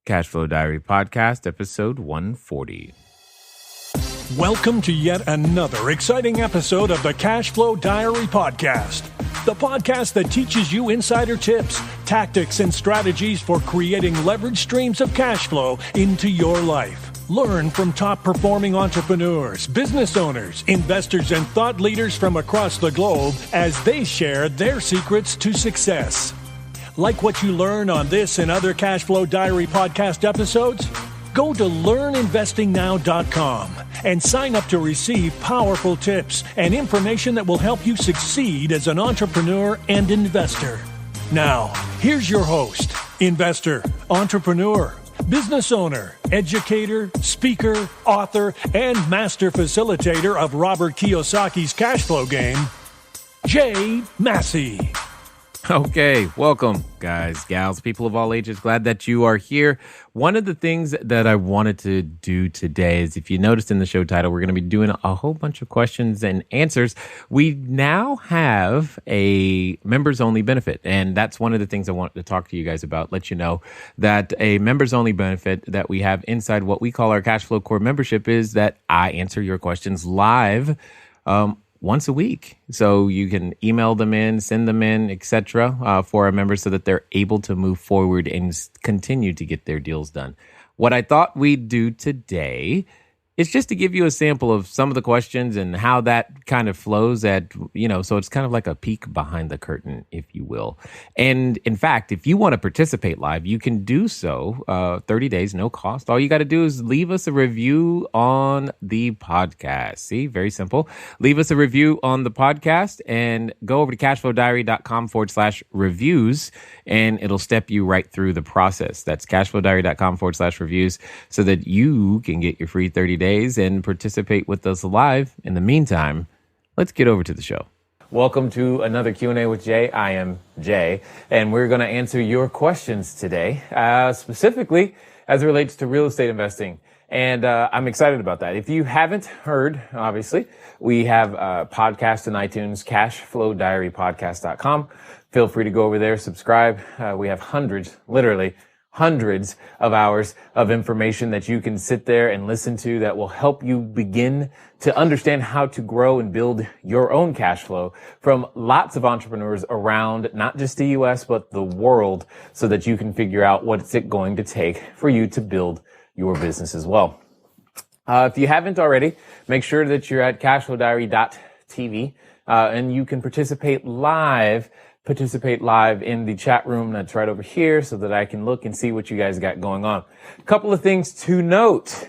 Cashflow Diary Podcast, episode 140. Welcome to yet another exciting episode of the Cashflow Diary Podcast, the podcast that teaches you insider tips, tactics, and strategies for creating leverage streams of cash flow into your life. Learn from top-performing entrepreneurs, business owners, investors, and thought leaders from across the globe as they share their secrets to success. Like what you learn on this and other Cashflow Diary podcast episodes? Go to learninvestingnow.com and sign up to receive powerful tips and information that will help you succeed as an entrepreneur and investor. Now, here's your host, investor, entrepreneur, business owner, educator, speaker, author, and master facilitator of Robert Kiyosaki's cash flow game, Jay Massey. Okay, welcome, guys, gals, people of all ages. Glad that you are here. One of the things that I wanted to do today is, if you noticed in the show title, we're going to be doing a whole bunch of questions and answers. We now have a members-only benefit, and that's one of the things I wanted to talk to you guys about, let you know that a members-only benefit that we have inside what we call our Cashflow CORE membership is that I answer your questions live once a week. So you can email them in, send them in, etc. For our members so that they're able to move forward and continue to get their deals done. What I thought we'd do today is just to give you a sample of some of the questions and how that kind of flows so it's kind of like a peek behind the curtain, if you will. And in fact, if you want to participate live, you can do so 30 days, no cost. All you got to do is leave us a review on the podcast. See, very simple. Leave us a review on the podcast and go over to cashflowdiary.com/reviews and it'll step you right through the process. That's cashflowdiary.com/reviews so that you can get your free 30 days and participate with us live. In the meantime, let's get over to the show. Welcome to another Q&A with Jay. I am Jay, and we're going to answer your questions today, specifically as it relates to real estate investing. And I'm excited about that. If you haven't heard, obviously, we have a podcast in iTunes, cashflowdiarypodcast.com. Feel free to go over there, subscribe. We have literally hundreds of hours of information that you can sit there and listen to that will help you begin to understand how to grow and build your own cash flow from lots of entrepreneurs around not just the US, but the world, so that you can figure out what's it going to take for you to build your business as well. If you haven't already, make sure that you're at cashflowdiary.tv and you can participate live in the chat room that's right over here so that I can look and see what you guys got going on. A couple of things to note,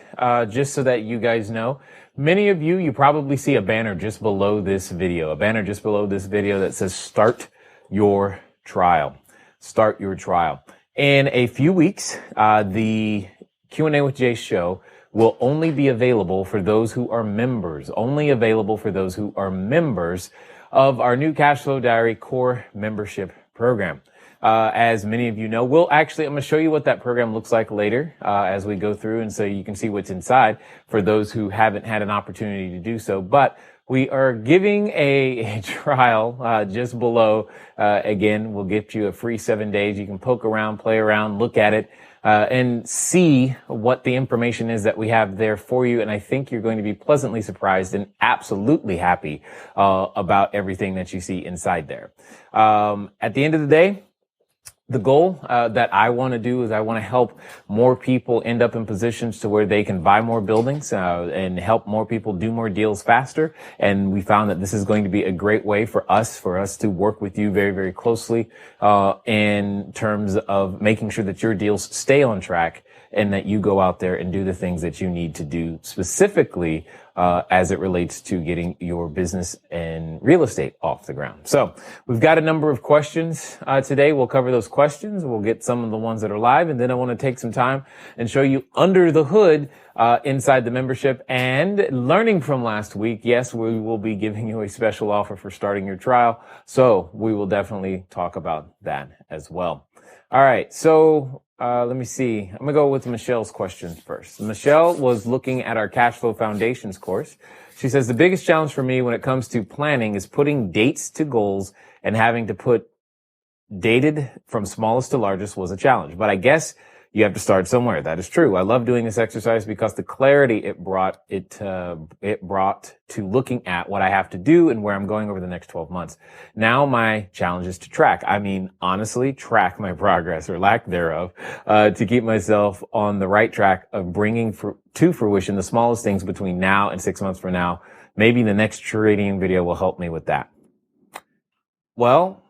just so that you guys know. Many of you probably see a banner just below this video, that says start your trial. Start your trial. In a few weeks, the Q&A with Jay show will only be available for those who are members, of our new Cashflow Diary Core Membership program. As many of you know, I'm going to show you what that program looks like later as we go through, and so you can see what's inside for those who haven't had an opportunity to do so. But we are giving a trial just below. Again, we'll get you a free 7 days. You can poke around, play around, look at it, and see what the information is that we have there for you. And I think you're going to be pleasantly surprised and absolutely happy about everything that you see inside there. At the end of the day, the goal that I want to do is I want to help more people end up in positions to where they can buy more buildings and help more people do more deals faster. And we found that this is going to be a great way for us to work with you very, very closely in terms of making sure that your deals stay on track and that you go out there and do the things that you need to do specifically as it relates to getting your business and real estate off the ground. So we've got a number of questions today. We'll cover those questions. We'll get some of the ones that are live, and then I want to take some time and show you under the hood inside the membership. And learning from last week, yes, we will be giving you a special offer for starting your trial. So we will definitely talk about that as well. All right. So let me see. I'm going to go with Michelle's questions first. Michelle was looking at our Cashflow Foundations course. She says, the biggest challenge for me when it comes to planning is putting dates to goals, and having to put dated from smallest to largest was a challenge. But I guess you have to start somewhere. That is true. I love doing this exercise because the clarity it brought to looking at what I have to do and where I'm going over the next 12 months. Now my challenge is to track. I mean, honestly, track my progress or lack thereof, to keep myself on the right track of bringing to fruition the smallest things between now and 6 months from now. Maybe the next trading video will help me with that. Well,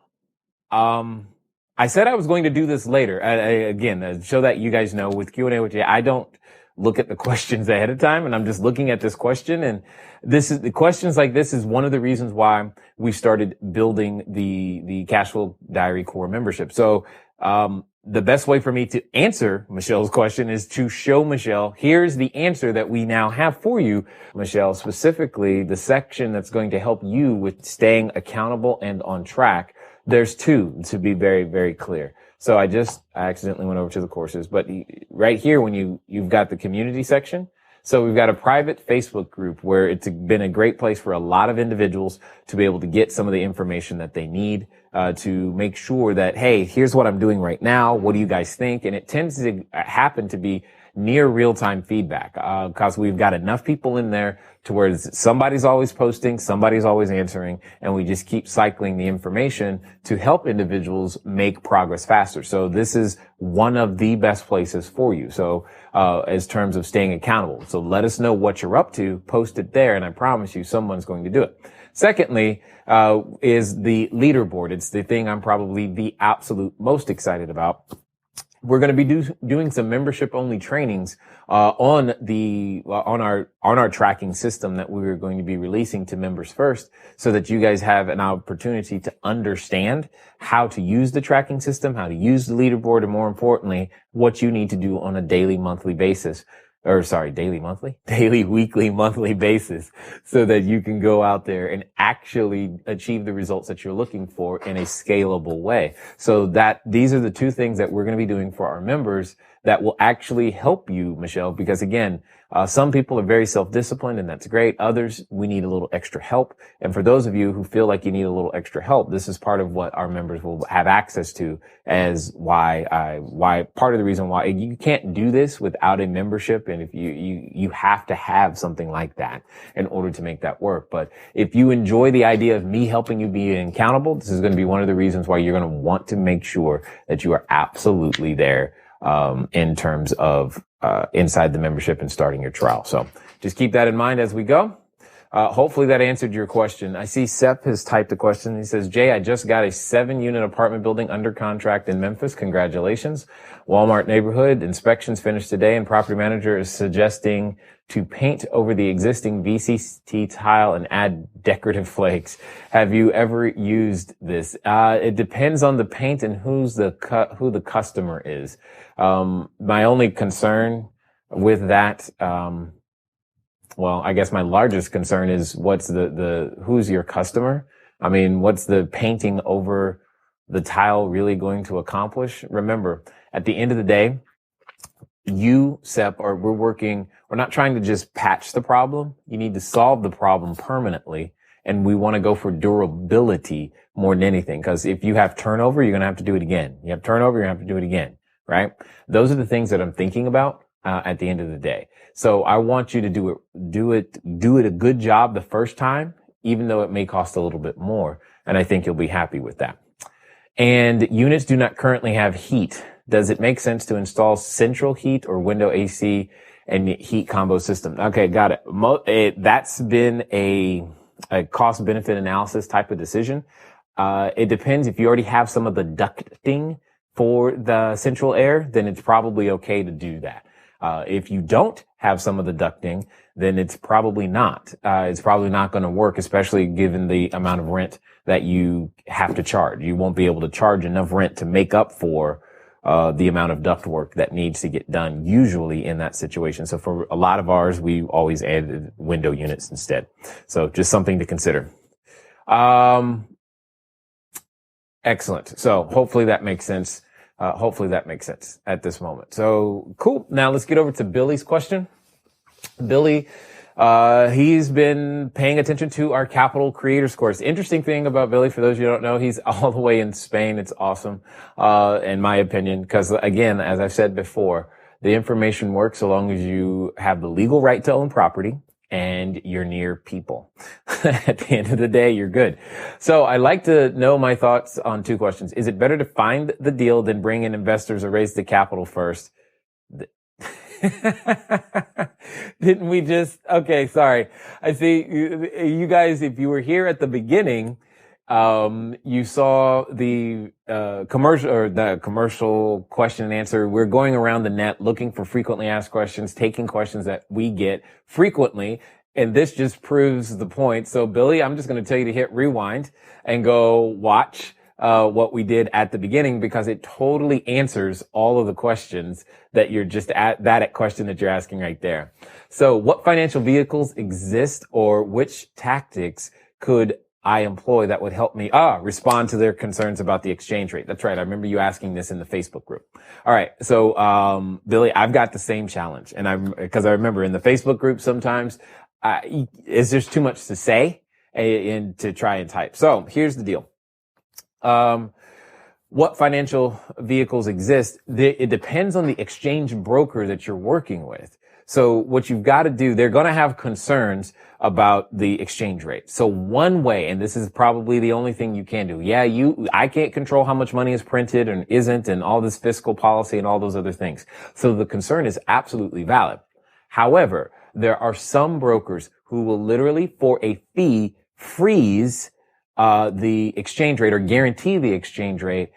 I said I was going to do this later. Again, so that you guys know, with Q&A with Jay, I don't look at the questions ahead of time, and I'm just looking at this question. And the questions like this is one of the reasons why we started building the Cashflow Diary Core membership. So, the best way for me to answer Michelle's question is to show Michelle, here's the answer that we now have for you, Michelle, specifically the section that's going to help you with staying accountable and on track. There's two, to be very, very clear. So I accidentally went over to the courses, but right here, when you've got the community section. So we've got a private Facebook group where it's been a great place for a lot of individuals to be able to get some of the information that they need, to make sure that, hey, here's what I'm doing right now. What do you guys think? And it tends to happen to be near real-time feedback, because we've got enough people in there to where somebody's always posting, somebody's always answering, and we just keep cycling the information to help individuals make progress faster. So this is one of the best places for you. So, as terms of staying accountable. So let us know what you're up to, post it there, and I promise you someone's going to do it. Secondly, is the leaderboard. It's the thing I'm probably the absolute most excited about. We're going to be doing some membership only trainings, on our tracking system that we are going to be releasing to members first, so that you guys have an opportunity to understand how to use the tracking system, how to use the leaderboard, and more importantly, what you need to do on a daily, weekly, monthly basis, so that you can go out there and actually achieve the results that you're looking for in a scalable way. So that these are the two things that we're going to be doing for our members that will actually help you, Michelle, because again, some people are very self-disciplined, and that's great. Others, we need a little extra help. And for those of you who feel like you need a little extra help, this is part of what our members will have access to, as why part of the reason why you can't do this without a membership. And if you have to have something like that in order to make that work. But if you enjoy the idea of me helping you be accountable, this is going to be one of the reasons why you're going to want to make sure that you are absolutely there, in terms of inside the membership and starting your trial. So just keep that in mind as we go. Hopefully that answered your question. I see Seth has typed a question. He says, Jay, I just got a 7-unit apartment building under contract in Memphis. Congratulations. Walmart neighborhood. Inspections finished today, and property manager is suggesting to paint over the existing VCT tile and add decorative flakes. Have you ever used this? It depends on the paint and who the customer is. My only concern with that, well, I guess my largest concern is what's who's your customer? I mean, what's the painting over the tile really going to accomplish? Remember, at the end of the day, we're not trying to just patch the problem. You need to solve the problem permanently. And we want to go for durability more than anything. Because if you have turnover, you're going to have to do it again. You have turnover, you're going to have to do it again, right? Those are the things that I'm thinking about, at the end of the day. So I want you to do it a good job the first time, even though it may cost a little bit more. And I think you'll be happy with that. And units do not currently have heat. Does it make sense to install central heat or window AC and heat combo system? Okay, got it. That's been a cost benefit analysis type of decision. It depends. If you already have some of the ducting for the central air, then it's probably okay to do that. If you don't have some of the ducting, then it's probably not. It's probably not going to work, especially given the amount of rent that you have to charge. You won't be able to charge enough rent to make up for the amount of duct work that needs to get done usually in that situation. So for a lot of ours, we always added window units instead. So just something to consider. Excellent. So hopefully that makes sense. At this moment. So cool. Now let's get over to Billy's question. Billy He's been paying attention to our Capital Creators course. Interesting thing about Billy, for those of you who don't know, he's all the way in Spain. It's awesome, in my opinion, because again, as I've said before, the information works so long as you have the legal right to own property and you're near people. At the end of the day, you're good. So I'd like to know my thoughts on two questions. Is it better to find the deal than bring in investors or raise the capital first? Didn't we just, okay, sorry. I see you guys, if you were here at the beginning, you saw the commercial question and answer. We're going around the net looking for frequently asked questions, taking questions that we get frequently. And this just proves the point. So Billy, I'm just going to tell you to hit rewind and go watch what we did at the beginning, because it totally answers all of the questions that you're just question that you're asking right there. So what financial vehicles exist, or which tactics could I employ that would help me respond to their concerns about the exchange rate? That's right. I remember you asking this in the Facebook group. All right. So, Billy, I've got the same challenge, and because I remember in the Facebook group, sometimes, it's just too much to say and to try and type. So here's the deal. What financial vehicles exist? It depends on the exchange broker that you're working with. So what you've got to do, they're going to have concerns about the exchange rate. So one way, and this is probably the only thing you can do. Yeah, I can't control how much money is printed and isn't, and all this fiscal policy and all those other things. So the concern is absolutely valid. However, there are some brokers who will literally, for a fee, freeze the exchange rate or guarantee the exchange rate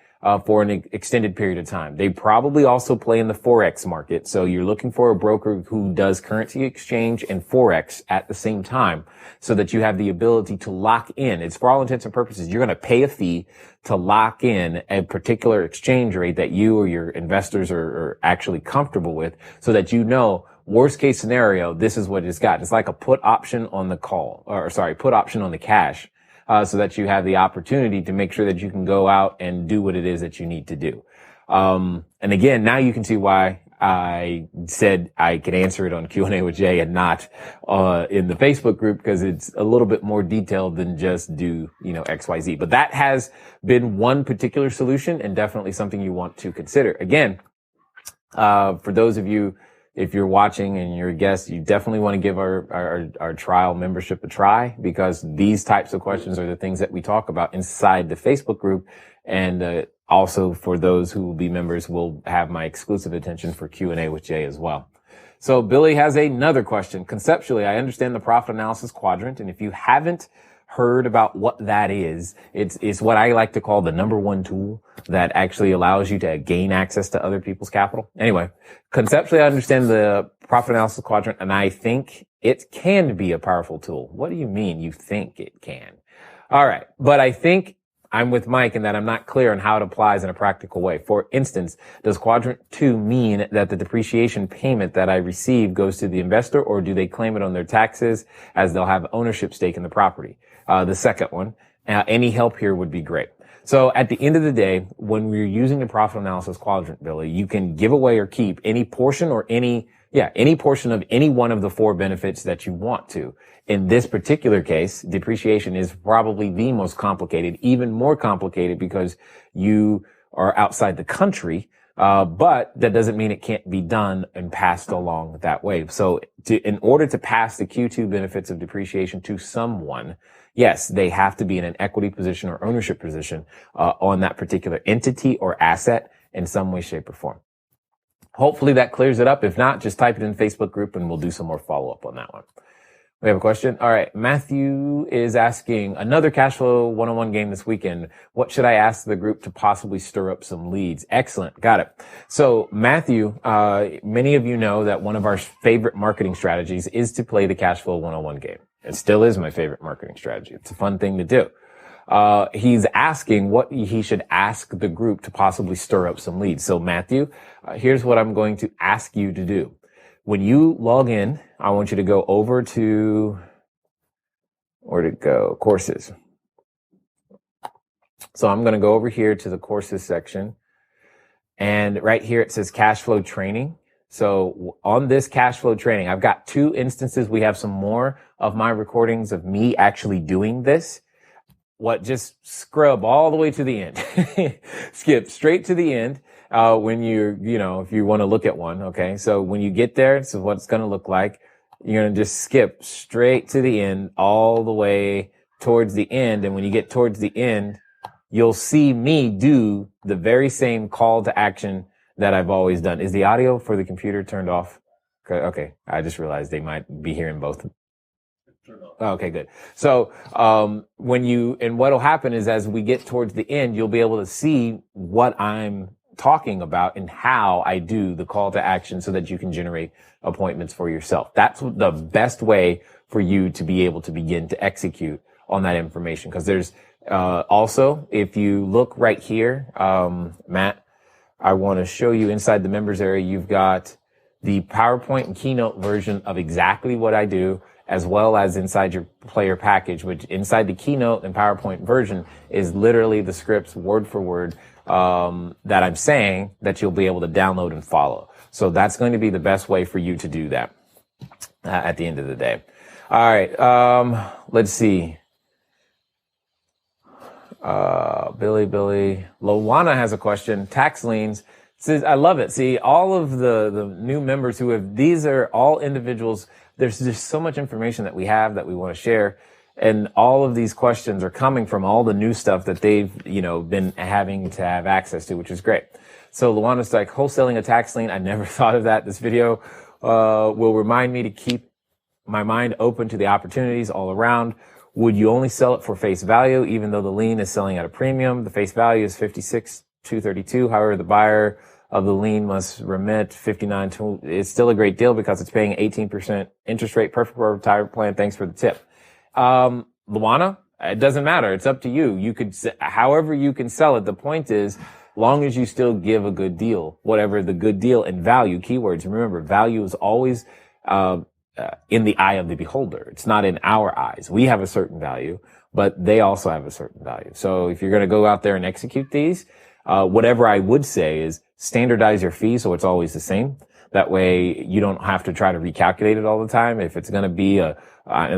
for an extended period of time. They probably also play in the Forex market. So you're looking for a broker who does currency exchange and Forex at the same time, so that you have the ability to lock in. It's for all intents and purposes, you're going to pay a fee to lock in a particular exchange rate that you or your investors are actually comfortable with, so that you know, worst case scenario, this is what it's got. It's like a put option on the put option on the cash. So that you have the opportunity to make sure that you can go out and do what it is that you need to do. And again, now you can see why I said I could answer it on Q&A with Jay and not in the Facebook group, because it's a little bit more detailed than just do, XYZ. But that has been one particular solution, and definitely something you want to consider. Again, for those of you, if you're watching and you're a guest, you definitely want to give our trial membership a try, because these types of questions are the things that we talk about inside the Facebook group. And also for those who will be members, will have my exclusive attention for Q&A with Jay as well. So Billy has another question. Conceptually, I understand the profit analysis quadrant, and if you haven't heard about what that is, it's what I like to call the number one tool that actually allows you to gain access to other people's capital. Anyway, conceptually, I understand the profit analysis quadrant, and I think it can be a powerful tool. What do you mean you think it can? All right. But I think I'm with Mike in that I'm not clear on how it applies in a practical way. For instance, does quadrant 2 mean that the depreciation payment that I receive goes to the investor, or do they claim it on their taxes as they'll have ownership stake in the property? The second one, any help here would be great. So at the end of the day, when we're using the profit analysis quadrant, Billy, you can give away or keep any portion or any portion of any one of the 4 benefits that you want to. In this particular case, depreciation is probably the most complicated, even more complicated because you are outside the country. But that doesn't mean it can't be done and passed along that way. So in order to pass the Q2 benefits of depreciation to someone, yes, they have to be in an equity position or ownership position on that particular entity or asset in some way, shape, or form. Hopefully that clears it up. If not, just type it in the Facebook group and we'll do some more follow-up on that one. We have a question. All right. Matthew is asking, another Cashflow 101 game this weekend. What should I ask the group to possibly stir up some leads? Excellent. Got it. So Matthew, many of you know that one of our favorite marketing strategies is to play the Cashflow 101 game. It still is my favorite marketing strategy. It's a fun thing to do. He's asking what he should ask the group to possibly stir up some leads. So Matthew, here's what I'm going to ask you to do. When you log in, I want you to go over to, where'd it go? Courses. So I'm going to go over here to the courses section. And right here, it says cash flow training. So on this cash flow training, I've got 2 instances. We have some more of my recordings of me actually doing this. Just scrub all the way to the end. Skip straight to the end. When if you want to look at one. Okay. So when you get there, this is what it's going to look like. You're going to just skip straight to the end, all the way towards the end. And when you get towards the end, you'll see me do the very same call to action that I've always done. Is the audio for the computer turned off? Okay. I just realized they might be hearing both. Okay, good. So, what'll happen is as we get towards the end, you'll be able to see what I'm talking about and how I do the call to action so that you can generate appointments for yourself. That's the best way for you to be able to begin to execute on that information. Because there's, also, if you look right here, Matt, I want to show you inside the members area, you've got the PowerPoint and Keynote version of exactly what I do, as well as inside your player package, which inside the Keynote and PowerPoint version is literally the scripts word for word that I'm saying that you'll be able to download and follow. So that's going to be the best way for you to do that at the end of the day. All right, let's see. Billy, Lowana has a question. Tax liens. Says, I love it. See, all of the new members these are all individuals. There's just so much information that we have that we want to share. And all of these questions are coming from all the new stuff that they've, been having to have access to, which is great. So Luana's like, wholesaling a tax lien. I never thought of that. This video, will remind me to keep my mind open to the opportunities all around. Would you only sell it for face value, even though the lien is selling at a premium? The face value is $56,232. However, the buyer of the lien must remit $59,200. It's still a great deal because it's paying 18% interest rate. Perfect for a retirement plan. Thanks for the tip. Luana, it doesn't matter. It's up to you. You could, however you can sell it. The point is, long as you still give a good deal, whatever the good deal and value keywords. Remember, value is always, in the eye of the beholder. It's not in our eyes. We have a certain value, but they also have a certain value. So if you're going to go out there and execute these, whatever I would say is standardize your fee so it's always the same. That way you don't have to try to recalculate it all the time. If it's going to be and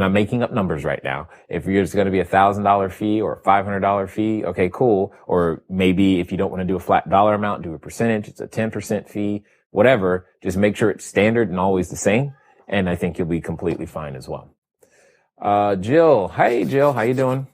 I'm making up numbers right now. If it's going to be $1,000 fee or a $500 fee, okay, cool. Or maybe if you don't want to do a flat dollar amount, do a percentage. It's a 10% fee, whatever. Just make sure it's standard and always the same. And I think you'll be completely fine as well. Jill. Hey, Jill. How you doing?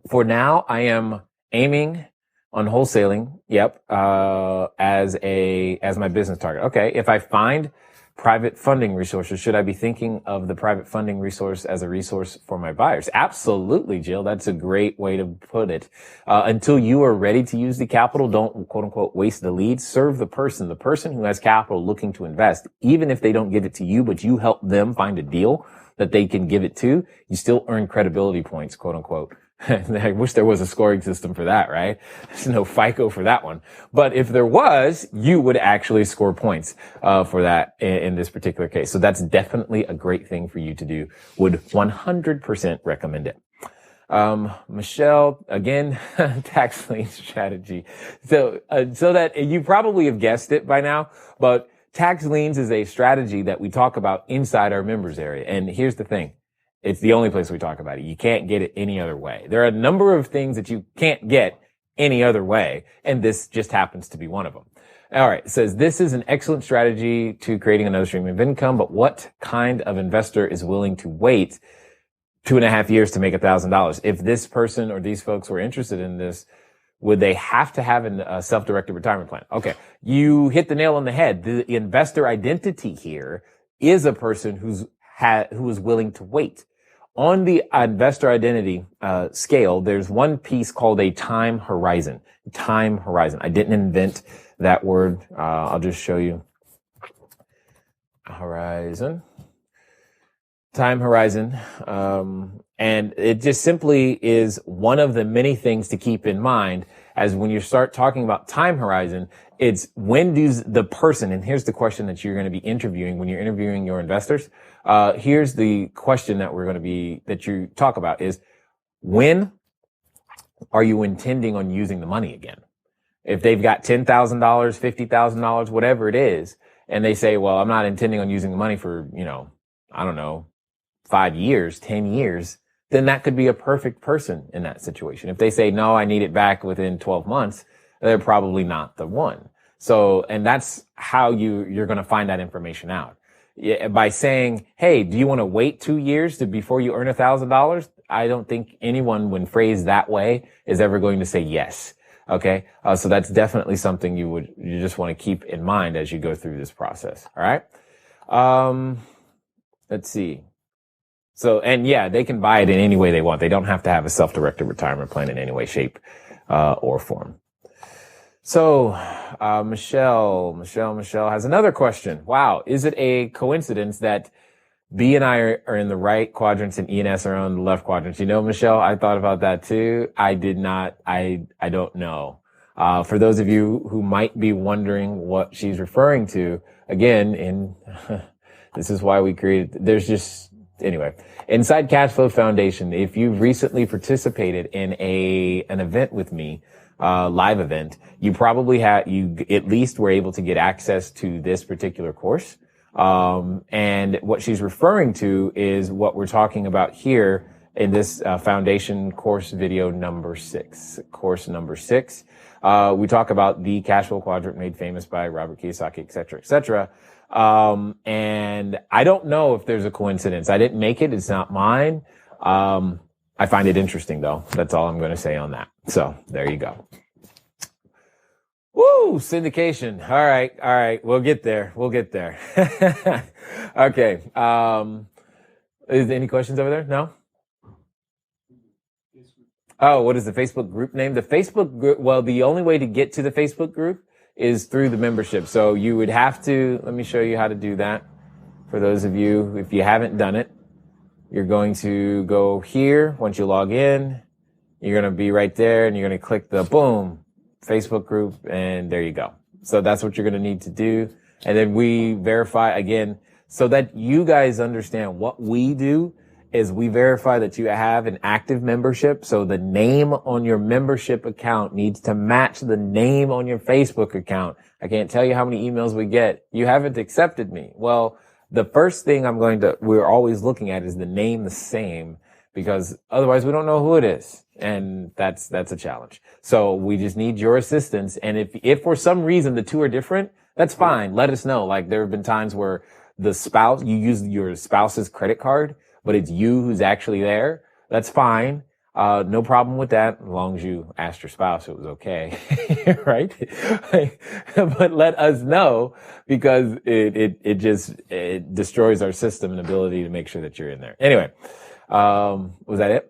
For now, I am aiming on wholesaling. Yep. As my business target. Okay. If I find private funding resources, should I be thinking of the private funding resource as a resource for my buyers? Absolutely, Jill. That's a great way to put it. Until you are ready to use the capital, don't quote unquote waste the lead. Serve the person who has capital looking to invest. Even if they don't give it to you, but you help them find a deal that they can give it to, you still earn credibility points, quote unquote. I wish there was a scoring system for that, right? There's no FICO for that one. But if there was, you would actually score points for that in this particular case. So that's definitely a great thing for you to do. Would 100% recommend it. Michelle, again, tax lien strategy. So that you probably have guessed it by now, but tax liens is a strategy that we talk about inside our members area. And here's the thing. It's the only place we talk about it. You can't get it any other way. There are a number of things that you can't get any other way, and this just happens to be one of them. All right. It says, this is an excellent strategy to creating another stream of income, but what kind of investor is willing to wait 2.5 years to make $1,000? If this person or these folks were interested in this, would they have to have a self-directed retirement plan? Okay. You hit the nail on the head. The investor identity here is a person who is willing to wait. On the investor identity scale, there's one piece called a time horizon. Time horizon. I didn't invent that word. I'll just show you. Horizon. Time horizon. And it just simply is one of the many things to keep in mind as when you start talking about time horizon, it's when does the person, and here's the question that you're going to be interviewing when you're interviewing your investors. Here's the question that you talk about is, when are you intending on using the money again? If they've got $10,000, $50,000, whatever it is, and they say, well, I'm not intending on using the money for, I don't know, 5 years, 10 years, then that could be a perfect person in that situation. If they say, no, I need it back within 12 months, they're probably not the one. So, and that's how you're going to find that information out. By saying, hey, do you want to wait 2 years before you earn $1,000? I don't think anyone, when phrased that way, is ever going to say yes. Okay. So that's definitely something you just want to keep in mind as you go through this process. All right. Let's see. So, and yeah, they can buy it in any way they want. They don't have to have a self-directed retirement plan in any way, shape, or form. So, Michelle has another question. Wow. Is it a coincidence that B and I are in the right quadrants and E and S are on the left quadrants? Michelle, I thought about that too. I did not. I don't know. For those of you who might be wondering what she's referring to, again, this is why we created, anyway, inside Cashflow Foundation, if you've recently participated in an event with me, live event, you probably you at least were able to get access to this particular course. And what she's referring to is what we're talking about here in this foundation course video number 6. Course number 6. We talk about the Cashflow Quadrant made famous by Robert Kiyosaki, et cetera, et cetera. And I don't know if there's a coincidence. I didn't make it. It's not mine. I find it interesting though. That's all I'm going to say on that. So there you go. Woo! Syndication. All right. We'll get there. Okay. Is there any questions over there? No? Oh, what is the Facebook group name? The Facebook group, well, the only way to get to the Facebook group is through the membership. So you would have to, let me show you how to do that. For those of you, if you haven't done it, you're going to go here. Once you log in, you're going to be right there and you're going to click the boom, Facebook group, and there you go. So that's what you're going to need to do. And then we verify again so that you guys understand what we do is we verify that you have an active membership. So the name on your membership account needs to match the name on your Facebook account. I can't tell you how many emails we get. You haven't accepted me. Well, the first thing we're always looking at is the name the same, because otherwise we don't know who it is. And that's a challenge. So we just need your assistance. And if for some reason the two are different, that's fine. Let us know. Like there have been times where you use your spouse's credit card, but it's you who's actually there. That's fine. No problem with that, as long as you asked your spouse it was okay, right? But let us know, because it destroys our system and ability to make sure that you're in there. Anyway, was that it?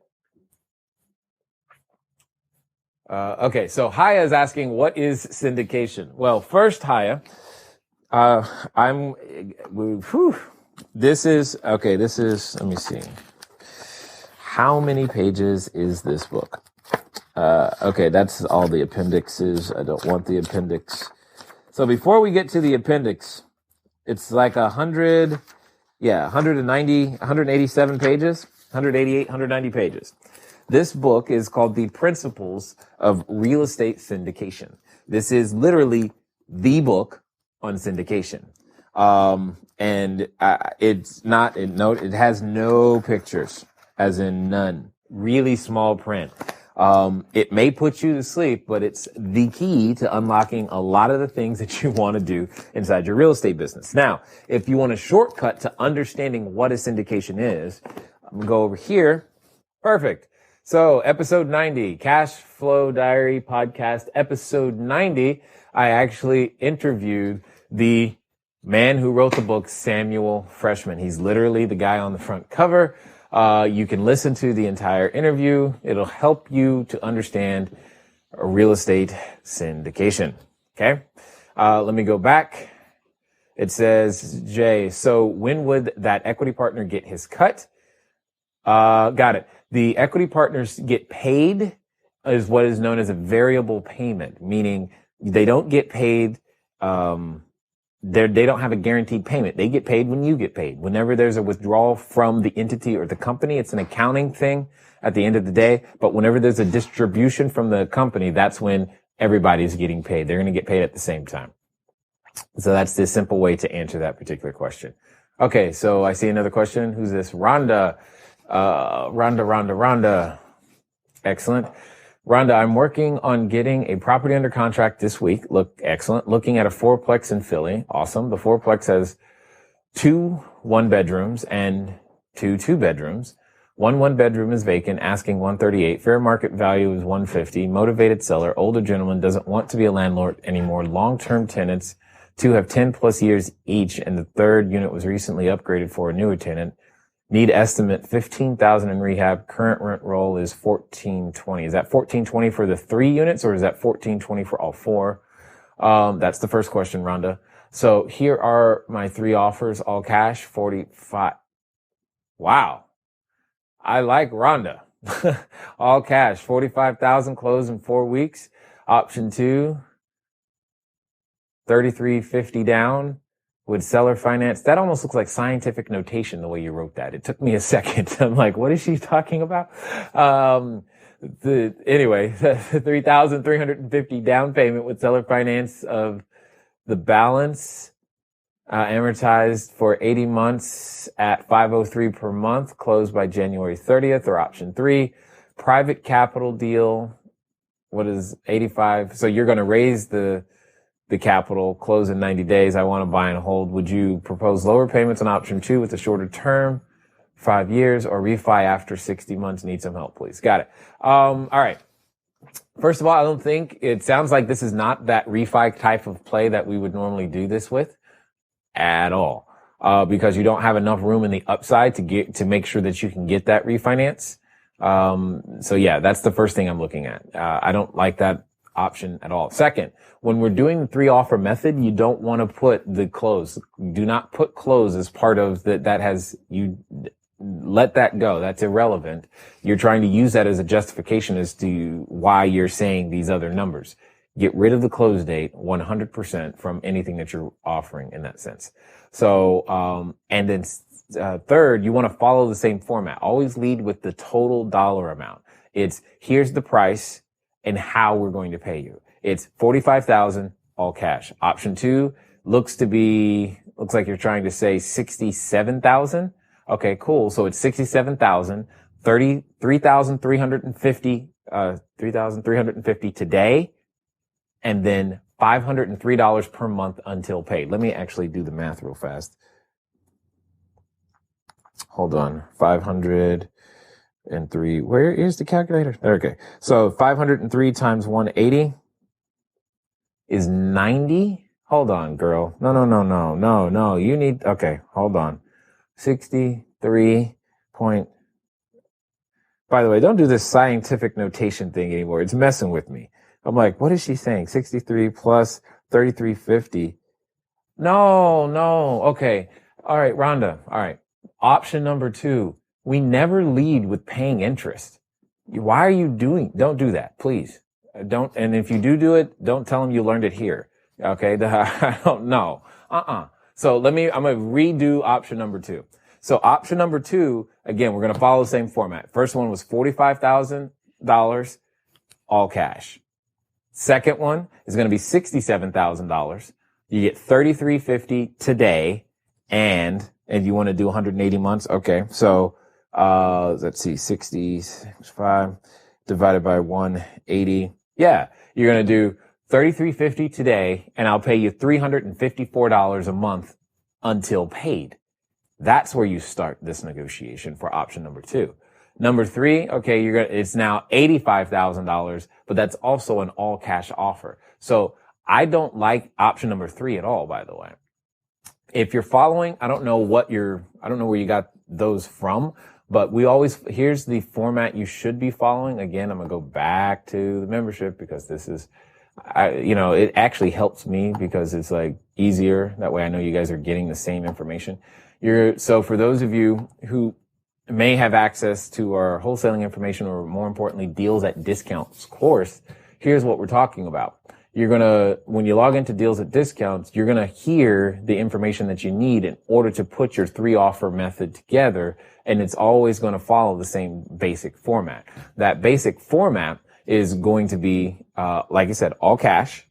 Okay, so Haya is asking, what is syndication? Well, first, Haya, this is, let me see. How many pages is this book? Okay, that's all the appendixes. I don't want the appendix. So before we get to the appendix, it's like 187 pages, 188, 190 pages. This book is called The Principles of Real Estate Syndication. This is literally the book on syndication. And it has no pictures, as in none. Really small print. It may put you to sleep, but it's the key to unlocking a lot of the things that you want to do inside your real estate business. Now, if you want a shortcut to understanding what a syndication is, I'm going to go over here. Perfect. So episode 90, Cashflow Diary Podcast, episode 90, I actually interviewed the man who wrote the book, Samuel Freshman. He's literally the guy on the front cover. You can listen to the entire interview. It'll help you to understand real estate syndication. Okay. Let me go back. It says, Jay, so when would that equity partner get his cut? Got it. The equity partners get paid is what is known as a variable payment, meaning they don't get paid, they don't have a guaranteed payment. They get paid when you get paid. Whenever there's a withdrawal from the entity or the company, it's an accounting thing at the end of the day. But whenever there's a distribution from the company, that's when everybody's getting paid. They're going to get paid at the same time. So that's the simple way to answer that particular question. Okay, so I see another question. Who's this? Rhonda. Rhonda. Excellent. Rhonda, I'm working on getting a property under contract this week. Excellent. Looking at a fourplex in Philly. Awesome. The fourplex has 2 1-bedrooms and 2 2-bedrooms. One bedroom is vacant, asking 138. Fair market value is 150. Motivated seller, older gentleman, doesn't want to be a landlord anymore. Long-term tenants, 2 have 10 plus years each, and the 3rd unit was recently upgraded for a newer tenant. Need estimate $15,000 in rehab. Current rent roll is $1,420. Is that $1,420 for the 3 units, or is that $1,420 for all 4? That's the first question, Rhonda. So here are my 3 offers, all cash, 45. Wow. I like Rhonda. All cash, 45,000 close in 4 weeks. Option 2, 3350 down with seller finance. That almost looks like scientific notation the way you wrote that. It took me a second. I'm like, what is she talking about? Anyway, 3,350 down payment with seller finance of the balance. Amortized for 80 months at $503 per month, closed by January 30th, or option 3, private capital deal. What is 85? So you're going to raise the capital, close in 90 days. I want to buy and hold. Would you propose lower payments on option 2 with a shorter term, 5 years, or refi after 60 months? Need some help, please. Got it. All right. First of all, I don't think it sounds like this is not that refi type of play that we would normally do this with at all, because you don't have enough room in the upside to make sure that you can get that refinance. So yeah, that's the first thing I'm looking at. I don't like that option at all. Second, when we're doing the 3 offer method, you don't want to put the close. Do not put close as part of you let that go. That's irrelevant. You're trying to use that as a justification as to why you're saying these other numbers. Get rid of the close date 100% from anything that you're offering in that sense. So, and then third, you want to follow the same format. Always lead with the total dollar amount. It's here's the price and how we're going to pay you. It's 45,000 all cash. Option 2 looks like you're trying to say 67,000. Okay, cool. So it's 67,000, 3,350 today, and then $503 per month until paid. Let me actually do the math real fast. Hold on. 503. Where is the calculator? Okay. So 503 times 180 is 90. Hold on, girl. No. You need, okay, hold on. 63 point. By the way, don't do this scientific notation thing anymore. It's messing with me. I'm like, what is she saying? 63 plus 3350. No. Okay. All right, Rhonda. All right. Option number 2. We never lead with paying interest. Why are you don't do that, please. Don't, and if you do it, don't tell them you learned it here. Okay. I don't know. So I'm going to redo option number 2. So option number 2, again, we're going to follow the same format. First one was $45,000 all cash. Second one is going to be $67,000. You get $3,350 today, and you want to do 180 months. Okay. So, let's see, 65 divided by 180. Yeah. You're going to do $3,350 today, and I'll pay you $354 a month until paid. That's where you start this negotiation for option number 2. Number 3, okay, it's now $85,000, but that's also an all cash offer. So I don't like option number 3 at all, by the way. If you're following, I don't know where you got those from, but here's the format you should be following. Again, I'm going to go back to the membership because this is, it actually helps me because it's like easier. That way I know you guys are getting the same information. So for those of you who may have access to our wholesaling information, or more importantly, deals at discounts course, here's what we're talking about. When you log into deals at discounts, you're going to hear the information that you need in order to put your 3 offer method together. And it's always going to follow the same basic format. That basic format is going to be, like I said, all cash.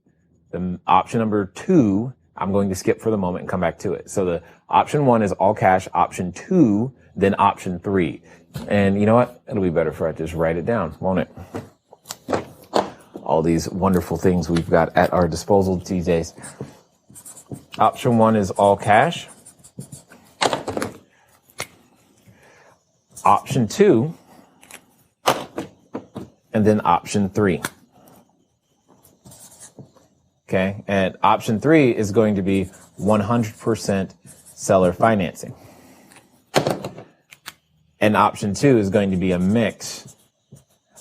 The option number 2 I'm going to skip for the moment and come back to it. So the option 1 is all cash, option 2, then option 3. And you know what? It'll be better if I just write it down, won't it? All these wonderful things we've got at our disposal these days. Option 1 is all cash. Option 2, and then option 3. Okay, and option 3 is going to be 100% seller financing. And option 2 is going to be a mix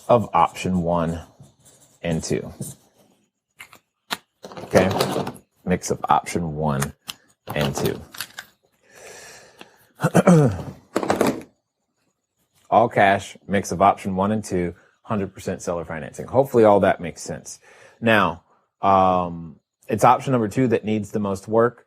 of option 1 and 2. Okay, mix of option 1 and 2. All cash, mix of option 1 and 2, 100% seller financing. Hopefully all that makes sense. Now, it's option number 2 that needs the most work.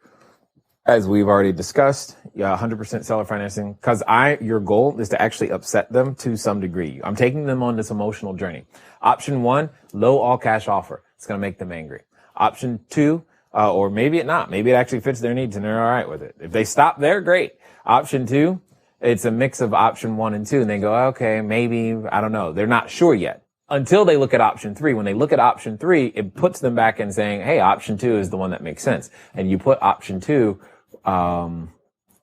As we've already discussed, 100% seller financing, because your goal is to actually upset them to some degree. I'm taking them on this emotional journey. Option 1, low all cash offer. It's going to make them angry. Option 2, or maybe it not. Maybe it actually fits their needs and they're all right with it. If they stop there, great. Option 2, it's a mix of option 1 and 2, and they go, okay, maybe, I don't know. They're not sure yet until they look at option 3. When they look at option 3, it puts them back in saying, hey, option 2 is the one that makes sense. And you put option 2,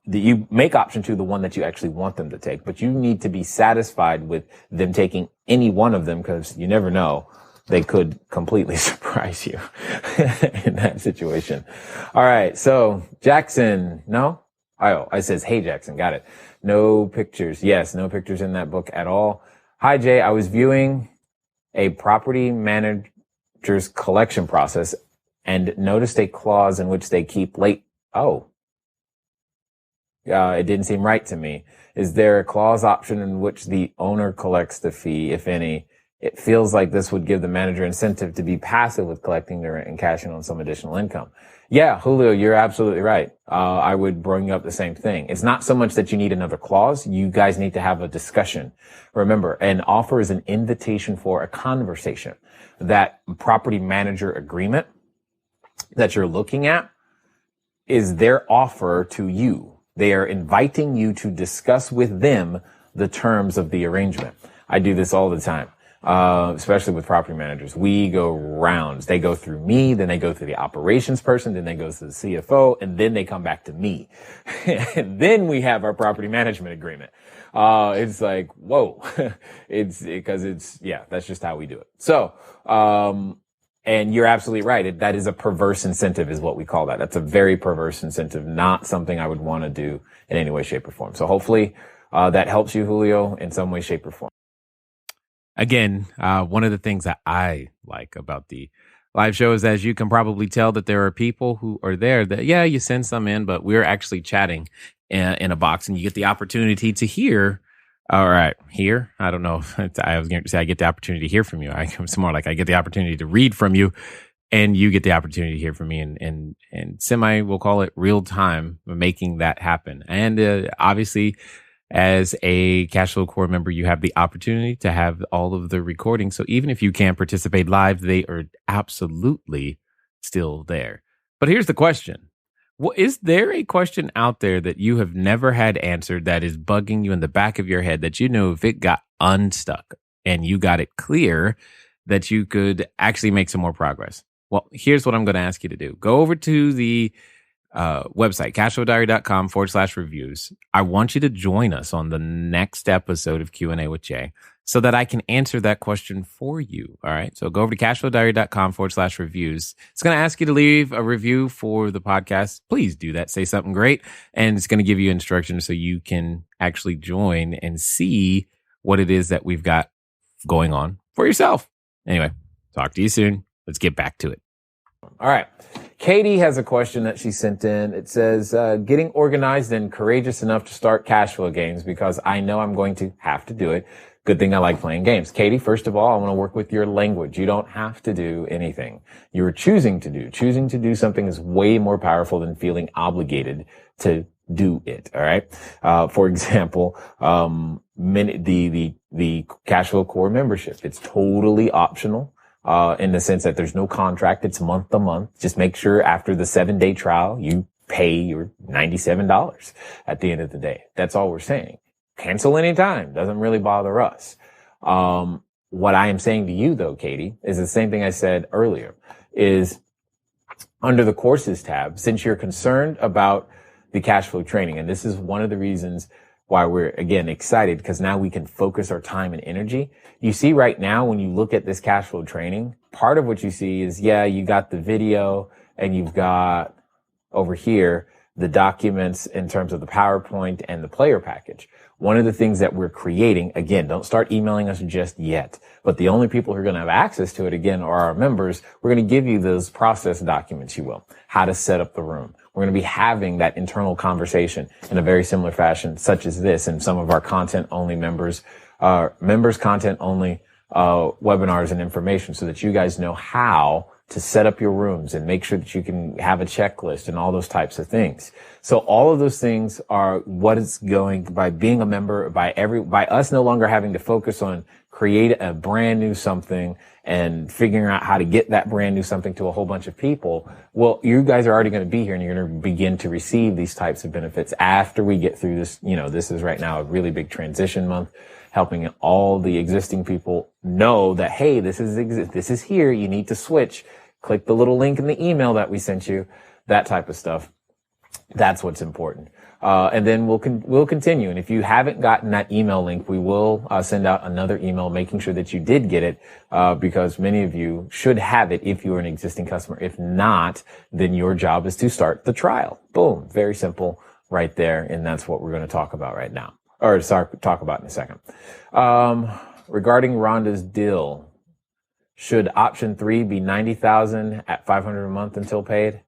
you make option 2 the one that you actually want them to take, but you need to be satisfied with them taking any one of them, because you never know. They could completely surprise you in that situation. All right. So Jackson, no? Oh, I says, hey, Jackson, got it. No pictures. Yes, no pictures in that book at all. Hi, Jay. I was viewing a property manager's collection process and noticed a clause in which they keep late. Oh, it didn't seem right to me. Is there a clause option in which the owner collects the fee, if any? It feels like this would give the manager incentive to be passive with collecting the rent and cashing on some additional income. Yeah, Julio, you're absolutely right. I would bring up the same thing. It's not so much that you need another clause. You guys need to have a discussion. Remember, an offer is an invitation for a conversation. That property manager agreement that you're looking at is their offer to you. They are inviting you to discuss with them the terms of the arrangement. I do this all the time. Especially with property managers. We go rounds. They go through me, then they go through the operations person, then they go to the CFO, and then they come back to me. And then we have our property management agreement. It's like, whoa. That's just how we do it. So, and you're absolutely right. That is a perverse incentive is what we call that. That's a very perverse incentive, not something I would want to do in any way, shape, or form. So hopefully, that helps you, Julio, in some way, shape, or form. Again, one of the things that I like about the live show is, as you can probably tell, that there are people who are there that, yeah, you send some in, but we're actually chatting in a box, and you get the opportunity to hear. All right, hear? I don't know. I was going to say I get the opportunity to hear from you. It's more like I get the opportunity to read from you, and you get the opportunity to hear from me, and we'll call it real time, making that happen. And obviously, as a Cashflow CORE member, you have the opportunity to have all of the recordings. So even if you can't participate live, they are absolutely still there. But here's the question. Is there a question out there that you have never had answered that is bugging you in the back of your head that you know if it got unstuck and you got it clear that you could actually make some more progress? Well, here's what I'm going to ask you to do. Go over to the website, cashflowdiary.com/reviews. I want you to join us on the next episode of Q&A with Jay so that I can answer that question for you. All right. So go over to cashflowdiary.com/reviews. It's going to ask you to leave a review for the podcast. Please do that. Say something great. And it's going to give you instructions so you can actually join and see what it is that we've got going on for yourself. Anyway, talk to you soon. Let's get back to it. All right. Katie has a question that she sent in. It says, getting organized and courageous enough to start cash flow games because I know I'm going to have to do it. Good thing I like playing games. Katie, first of all, I want to work with your language. You don't have to do anything. You're choosing to do. Choosing to do something is way more powerful than feeling obligated to do it. All right. For example, the Cashflow CORE membership. It's totally optional. in the sense that there's no contract. It's month to month. Just make sure after the 7-day trial, you pay your $97 at the end of the day. That's all we're saying. Cancel anytime. Doesn't really bother us. What I am saying to you though, Katie, is the same thing I said earlier, is under the courses tab, since you're concerned about the cash flow training, and this is one of the reasons why we're, again, excited, because now we can focus our time and energy. You see right now, when you look at this cash flow training, part of what you see is, yeah, you got the video and you've got over here the documents in terms of the PowerPoint and the player package. One of the things that we're creating, again, don't start emailing us just yet, but the only people who are going to have access to it, again, are our members. We're going to give you those process documents, you will, how to set up the room. We're going to be having that internal conversation in a very similar fashion, such as this, and some of our content-only members content-only webinars and information, so that you guys know how to set up your rooms and make sure that you can have a checklist and all those types of things. So all of those things are what is going by being a member, by us no longer having to focus on create a brand new something and figuring out how to get that brand new something to a whole bunch of people. Well, you guys are already going to be here and you're going to begin to receive these types of benefits after we get through this. You know, this is right now a really big transition month, helping all the existing people know that, hey, this is here. You need to switch. Click the little link in the email that we sent you, that type of stuff. That's what's important. And then we'll continue. And if you haven't gotten that email link, we will send out another email making sure that you did get it, because many of you should have it if you're an existing customer. If not, then your job is to start the trial. Boom. Very simple right there. And that's what we're going to talk about right now, or talk about in a second. Regarding Rhonda's deal, should option 3 be $90,000 at $500 a month until paid?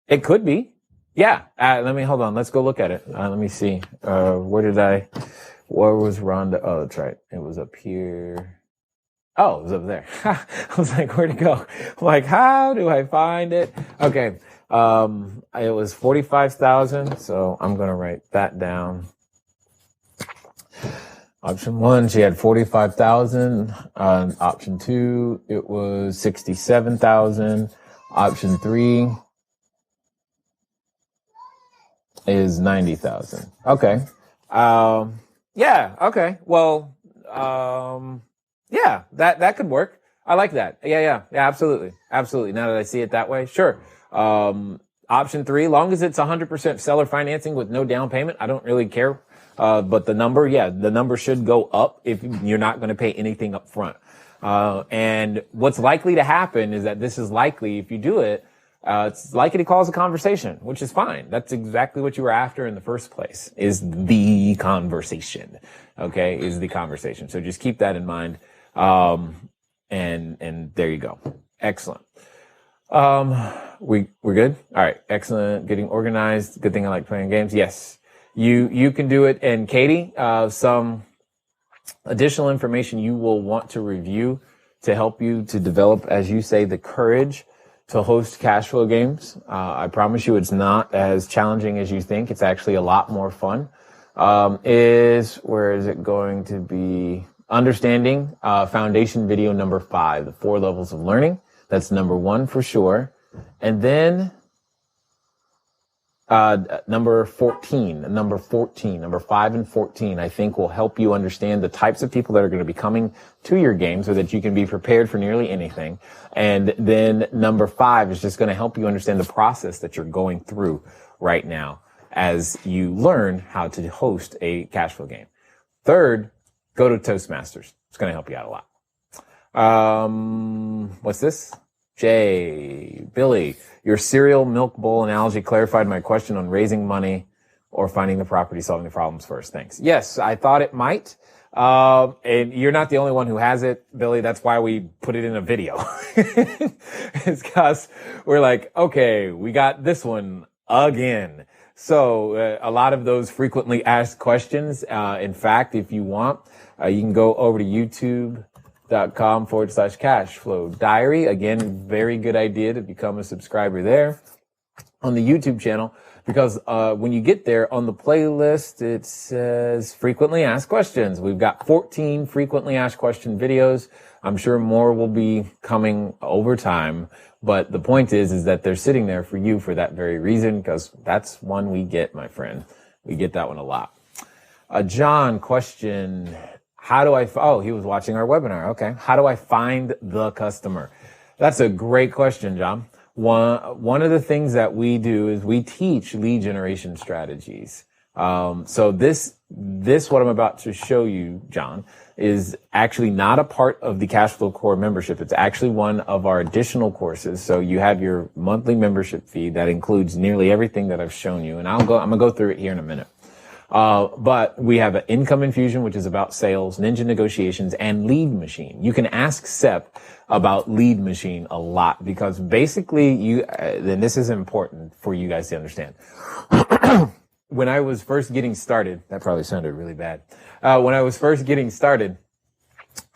It could be. Yeah. Hold on. Let's go look at it. Let me see. Where was Rhonda? Oh, that's right. It was up here. Oh, it was up there. I was like, where'd it go? I'm like, how do I find it? Okay. It was 45,000. So I'm going to write that down. Option 1, she had 45,000. Option 2, it was 67,000. Option 3 is 90,000. Okay. Yeah. Okay. Well, yeah, that could work. I like that. Yeah. Absolutely. Now that I see it that way, sure. Option 3, long as it's 100% seller financing with no down payment, I don't really care. But the number should go up if you're not going to pay anything up front. And what's likely to happen is that this is likely, if you do it, it's likely to cause a conversation, which is fine. That's exactly what you were after in the first place, is the conversation. Okay. Is the conversation. So just keep that in mind. And there you go. Excellent. We're good. All right. Excellent. Getting organized. Good thing I like playing games. Yes. You can do it. And Katie, some additional information you will want to review to help you to develop, as you say, the courage to host cash flow games. I promise you it's not as challenging as you think. It's actually a lot more fun. Where is it going to be? Understanding, foundation video number 5, the 4 levels of learning. That's number 1 for sure. And then, number 5 and 14, I think will help you understand the types of people that are going to be coming to your game so that you can be prepared for nearly anything. And then number 5 is just going to help you understand the process that you're going through right now as you learn how to host a cash flow game. 3rd, go to Toastmasters. It's going to help you out a lot. What's this? Billy, your cereal milk bowl analogy clarified my question on raising money or finding the property, solving the problems first. Thanks. Yes, I thought it might. And you're not the only one who has it, Billy. That's why we put it in a video. It's because we're like, okay, we got this one again. So a lot of those frequently asked questions. In fact, if you want, you can go over to youtube.com/cashflow diary. Again, very good idea to become a subscriber there. On the YouTube channel, because when you get there on the playlist, it says frequently asked questions. We've got 14 frequently asked question videos. I'm sure more will be coming over time, but the point is that they're sitting there for you for that very reason, because that's one we get, my friend. We get that one a lot. John, question, he was watching our webinar. Okay. How do I find the customer? That's a great question, John. One of the things that we do is we teach lead generation strategies. So this, what I'm about to show you, John, is actually not a part of the Cashflow Core membership. It's actually one of our additional courses. So you have your monthly membership fee that includes nearly everything that I've shown you. And I'm going to go through it here in a minute. But we have an income infusion, which is about sales, ninja negotiations, and lead machine. You can ask SEP about lead machine a lot, because basically and this is important for you guys to understand. When I was first getting started, that probably sounded really bad. When I was first getting started,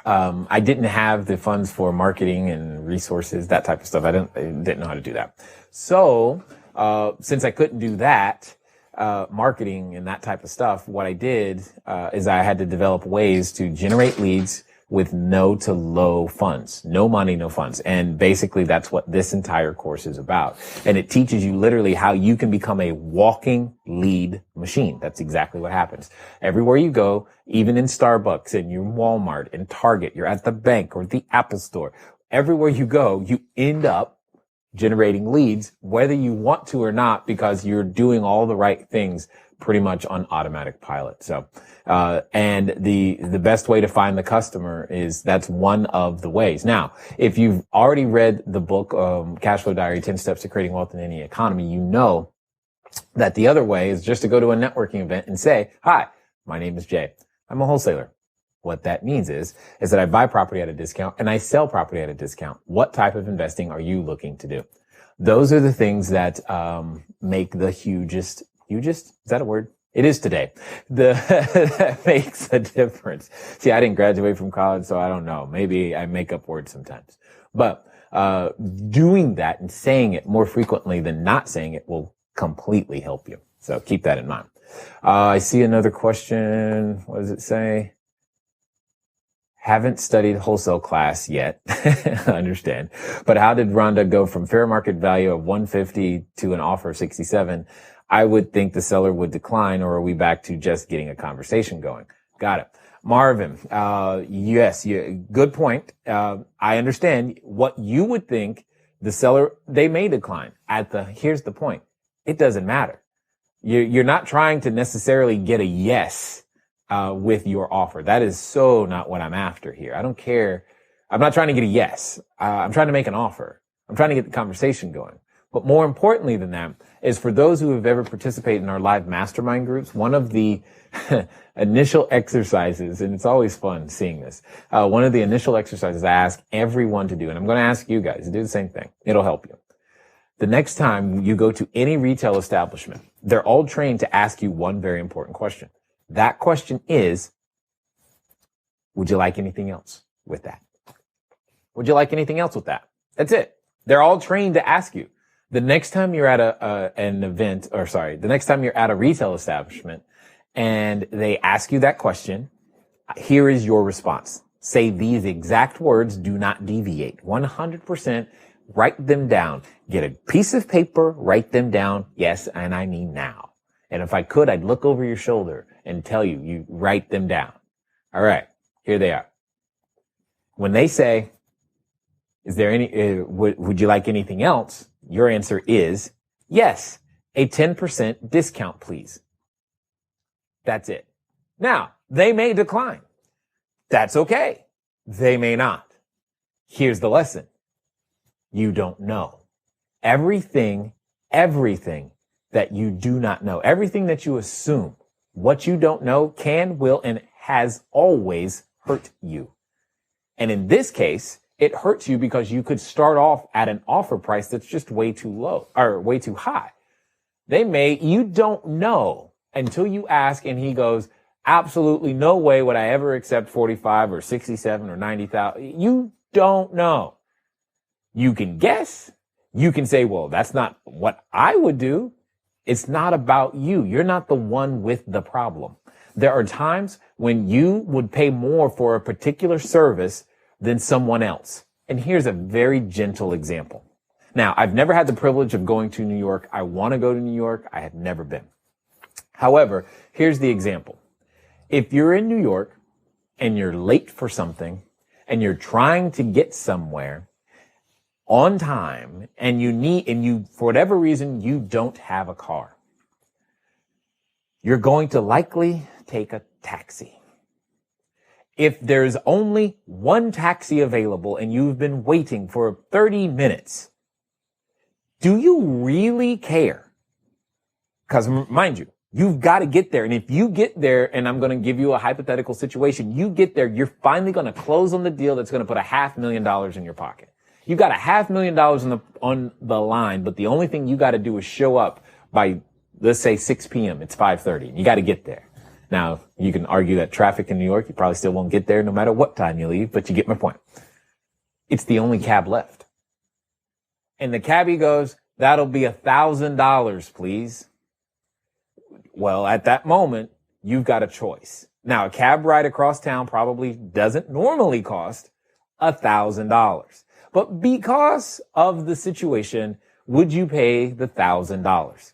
I didn't have the funds for marketing and resources, that type of stuff. I didn't know how to do that. So, since I couldn't do that, marketing and that type of stuff, what I did is I had to develop ways to generate leads with no to low funds, no money, no funds. And basically that's what this entire course is about. And it teaches you literally how you can become a walking lead machine. That's exactly what happens. Everywhere you go, even in Starbucks and your Walmart and Target, you're at the bank or the Apple store, everywhere you go, you end up generating leads, whether you want to or not, because you're doing all the right things pretty much on automatic pilot. So, and the best way to find the customer that's one of the ways. Now, if you've already read the book, Cashflow Diary, 10 Steps to Creating Wealth in Any Economy, you know that the other way is just to go to a networking event and say, hi, my name is Jay. I'm a wholesaler. What that means is that I buy property at a discount and I sell property at a discount. What type of investing are you looking to do? Those are the things that make the hugest, is that a word? It is today. That makes a difference. See, I didn't graduate from college, so I don't know. Maybe I make up words sometimes. But doing that and saying it more frequently than not saying it will completely help you. So keep that in mind. I see another question. What does it say? Haven't studied wholesale class yet. I understand. But how did Rhonda go from fair market value of 150 to an offer of 67? I would think the seller would decline, or are we back to just getting a conversation going? Got it. Marvin, yes, good point. I understand what you would think. The seller, they may decline. Here's the point. It doesn't matter. You're not trying to necessarily get a yes with your offer. That is so not what I'm after here. I don't care. I'm not trying to get a yes. I'm trying to make an offer. I'm trying to get the conversation going. But more importantly than that is, for those who have ever participated in our live mastermind groups, one of the initial exercises, and it's always fun seeing this, one of the initial exercises I ask everyone to do, and I'm going to ask you guys to do the same thing. It'll help you. The next time you go to any retail establishment, they're all trained to ask you one very important question. That question is, would you like anything else with that? Would you like anything else with that? That's it. They're all trained to ask you. The next time you're at the next time you're at a retail establishment and they ask you that question, here is your response. Say these exact words, do not deviate. 100%, write them down. Get a piece of paper, write them down. Yes, and I mean now. And if I could, I'd look over your shoulder and tell you, you write them down. All right, here they are. When they say, is there would you like anything else? Your answer is yes, a 10% discount, please. That's it. Now, they may decline. That's okay. They may not. Here's the lesson. You don't know. Everything that you do not know, everything that you assume, what you don't know can, will, and has always hurt you. And in this case, it hurts you because you could start off at an offer price that's just way too low or way too high. You don't know until you ask and he goes, absolutely no way would I ever accept 45 or 67 or 90,000. You don't know. You can guess. You can say, well, that's not what I would do. It's not about you. You're not the one with the problem. There are times when you would pay more for a particular service than someone else. And here's a very gentle example. Now, I've never had the privilege of going to New York. I want to go to New York. I have never been. However, here's the example. If you're in New York and you're late for something and you're trying to get somewhere on time and you, for whatever reason, you don't have a car, you're going to likely take a taxi. If there's only one taxi available and you've been waiting for 30 minutes, do you really care? Because mind you, you've got to get there. And if you get there, and I'm going to give you a hypothetical situation, you get there, you're finally going to close on the deal that's going to put $500,000 in your pocket. You got $500,000 on the line, but the only thing you got to do is show up by, let's say 6 p.m. It's 5:30. You got to get there. Now, you can argue that traffic in New York, you probably still won't get there no matter what time you leave, but you get my point. It's the only cab left. And the cabbie goes, that'll be $1,000, please. Well, at that moment, you've got a choice. Now, a cab ride across town probably doesn't normally cost $1,000. But because of the situation, would you pay the $1,000?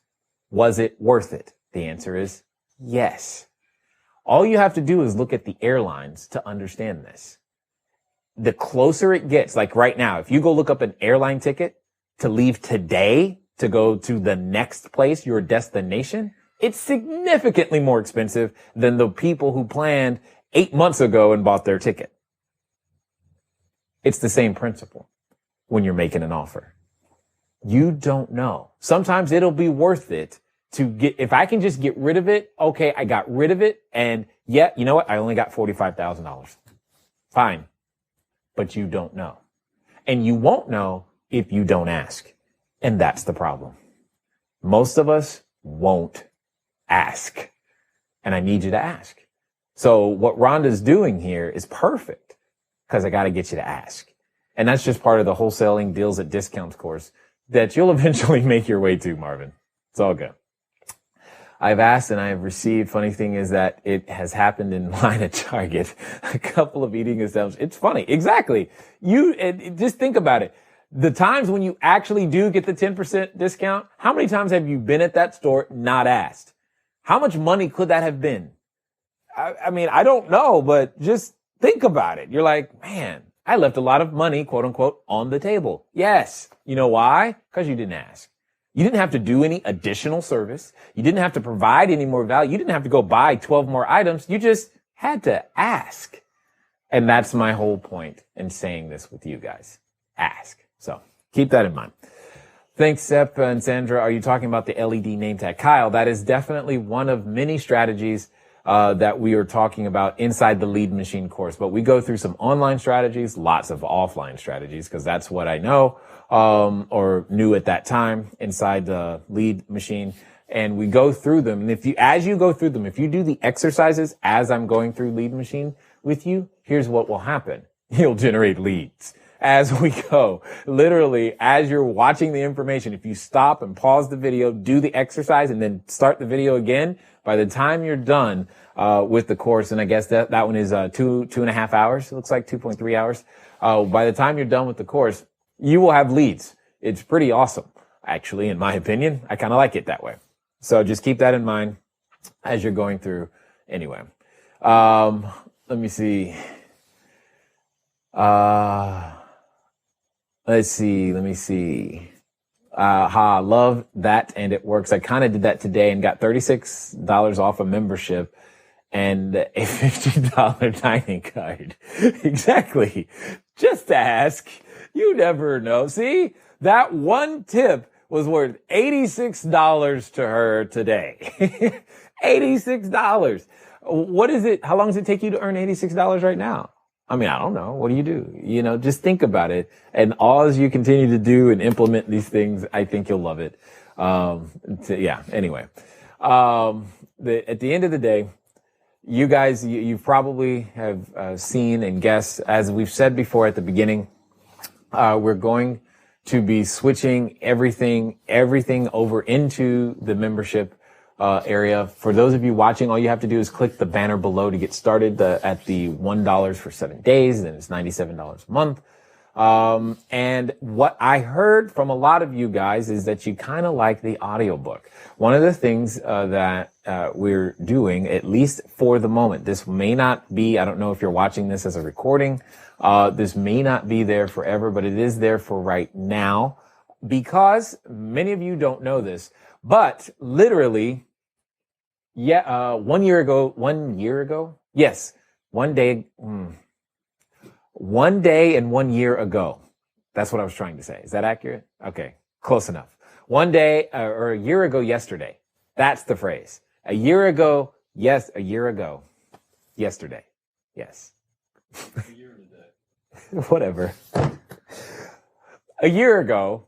Was it worth it? The answer is yes. All you have to do is look at the airlines to understand this. The closer it gets, like right now, if you go look up an airline ticket to leave today to go to the next place, your destination, it's significantly more expensive than the people who planned 8 months ago and bought their ticket. It's the same principle when you're making an offer. You don't know. Sometimes it'll be worth it to get, if I can just get rid of it, okay, I got rid of it. And yeah, you know what? I only got $45,000. Fine. But you don't know. And you won't know if you don't ask. And that's the problem. Most of us won't ask. And I need you to ask. So what Rhonda's doing here is perfect because I got to get you to ask. And that's just part of the wholesaling deals at discounts course that you'll eventually make your way to, Marvin. It's all good. I've asked and I have received. Funny thing is that it has happened in line at Target. A couple of eating establishments. It's funny. Exactly. Just think about it. The times when you actually do get the 10% discount, how many times have you been at that store not asked? How much money could that have been? I mean, I don't know, but just think about it. You're like, man, I left a lot of money, quote unquote, on the table. Yes. You know why? Because you didn't ask. You didn't have to do any additional service. You didn't have to provide any more value. You didn't have to go buy 12 more items. You just had to ask. And that's my whole point in saying this with you guys. Ask. So keep that in mind. Thanks, Sep and Sandra. Are you talking about the LED name tag? Kyle, that is definitely one of many strategies that we are talking about inside the Lead Machine course. But we go through some online strategies, lots of offline strategies, because that's what I know or knew at that time inside the Lead Machine. And we go through them. And as you go through them, if you do the exercises as I'm going through Lead Machine with you, here's what will happen. You'll generate leads as we go. Literally, as you're watching the information, if you stop and pause the video, do the exercise, and then start the video again, by the time you're done with the course, and I guess that one is 2.5 hours. It looks like 2.3 hours. By the time you're done with the course, you will have leads. It's pretty awesome, actually, in my opinion. I kind of like it that way. So just keep that in mind as you're going through. Anyway, let me see. Let me see. Love that, and it works. I kind of did that today and got $36 off a membership and a $50 dining card. Exactly. Just to ask. You never know. See, that one tip was worth $86 to her today. $86. What is it? How long does it take you to earn $86 right now? I mean, I don't know. What do? Just think about it. And as you continue to do and implement these things, I think you'll love it. Anyway. At the end of the day, you guys, you probably have seen and guessed, as we've said before at the beginning, we're going to be switching everything over into the membership area. For those of you watching, all you have to do is click the banner below to get started at the $1 for 7 days. Then it's $97 a month. And what I heard from a lot of you guys is that you kind of like the audiobook. One of the things that we're doing, at least for the moment, this may not be, I don't know if you're watching this as a recording, this may not be there forever, but it is there for right now, because many of you don't know this, but literally, 1 year ago, yes, one day and 1 year ago. That's what I was trying to say. Is that accurate? Okay, close enough. One day, or a year ago yesterday. That's the phrase. A year ago, yes, a year ago, yesterday. Yes. A year and a day. Whatever. A year ago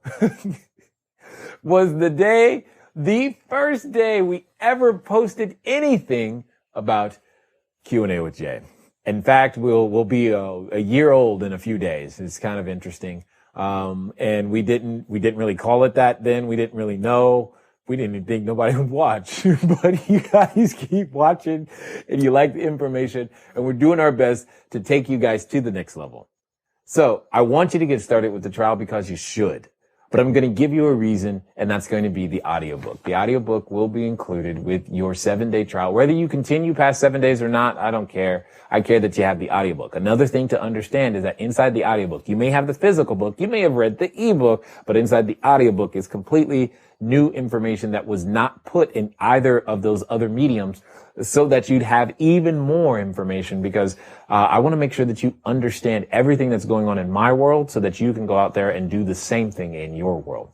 was the first day we ever posted anything about Q&A with Jay. In fact, we'll be a year old in a few days. It's kind of interesting. And we didn't really call it that then. We didn't really know. We didn't even think nobody would watch, but you guys keep watching and you like the information, and we're doing our best to take you guys to the next level. So I want you to get started with the trial because you should. But I'm going to give you a reason, and that's going to be the audiobook. The audiobook will be included with your 7-day trial. Whether you continue past 7 days or not, I don't care. I care that you have the audiobook. Another thing to understand is that inside the audiobook, you may have the physical book, you may have read the ebook, but inside the audiobook is completely new information that was not put in either of those other mediums, so that you'd have even more information, because I want to make sure that you understand everything that's going on in my world so that you can go out there and do the same thing in your world.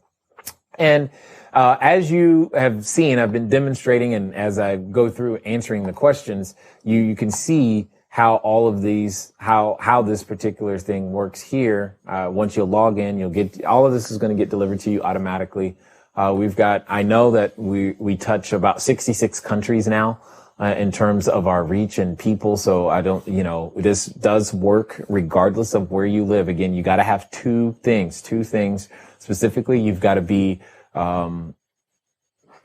And as you have seen, I've been demonstrating, and as I go through answering the questions, you can see how all of these, how this particular thing works here. Once you log in, you'll get, all of this is going to get delivered to you automatically. I know that we touch about 66 countries now. In terms of our reach and people. So this does work regardless of where you live. Again, you got to have two things specifically. You've got to be,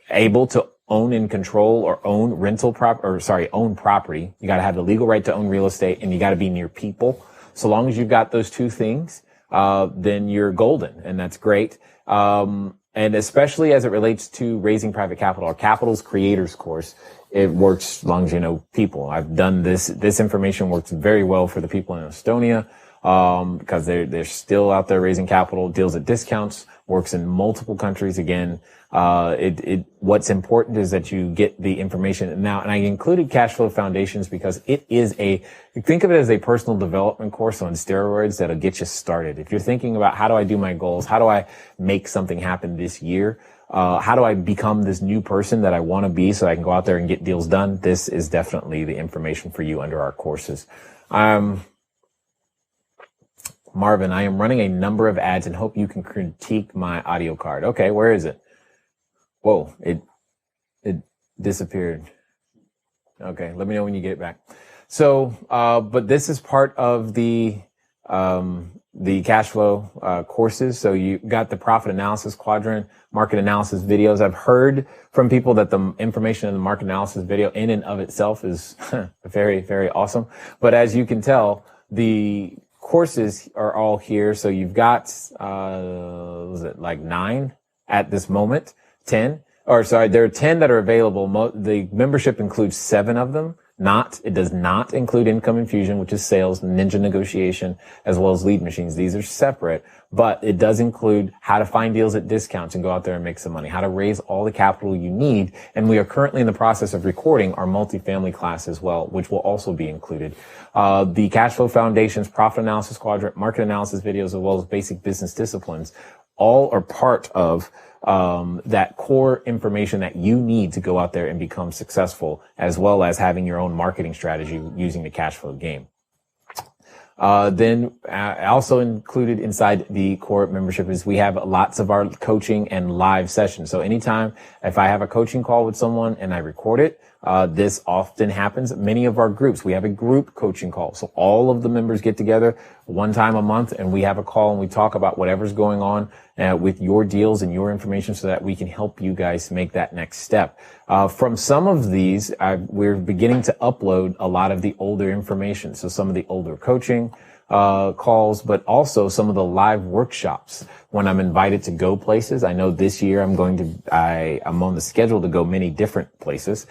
able to own and control or own own property. You got to have the legal right to own real estate, and you got to be near people. So long as you've got those two things, then you're golden, and that's great. And especially as it relates to raising private capital, our Capital's Creators course, it works as long as you know people. I've done this. This information works very well for the people in Estonia, because they're still out there raising capital, deals at discounts, works in multiple countries. Again, what's important is that you get the information now. And I included Cashflow Foundations because it is think of it as a personal development course on steroids that'll get you started. If you're thinking about how do I do my goals? How do I make something happen this year? How do I become this new person that I want to be so I can go out there and get deals done? This is definitely the information for you under our courses. Marvin, I am running a number of ads and hope you can critique my audio card. Okay, where is it? Whoa, it disappeared. Okay, let me know when you get it back. So, but this is part of the cash flow courses. So you got the profit analysis quadrant, market analysis videos. I've heard from people that the information in the market analysis video in and of itself is very, very awesome. But as you can tell, the courses are all here. So you've got, was it like 9 at this moment? 10, or sorry, there are 10 that are available. The membership includes 7 of them. It does not include income infusion, which is sales, ninja negotiation, as well as lead machines. These are separate, but it does include how to find deals at discounts and go out there and make some money, how to raise all the capital you need. And we are currently in the process of recording our multifamily class as well, which will also be included. The Cashflow Foundations, profit analysis quadrant, market analysis videos, as well as basic business disciplines, all are part of that core information that you need to go out there and become successful, as well as having your own marketing strategy using the cash flow game. Then also included inside the core membership is we have lots of our coaching and live sessions. So anytime if I have a coaching call with someone and I record it, this often happens. Many of our groups, we have a group coaching call. So all of the members get together. one time a month, and we have a call and we talk about whatever's going on with your deals and your information so that we can help you guys make that next step. From some of these, we're beginning to upload a lot of the older information. So some of the older coaching calls, but also some of the live workshops when I'm invited to go places. I know this year I'm on the schedule to go many different places.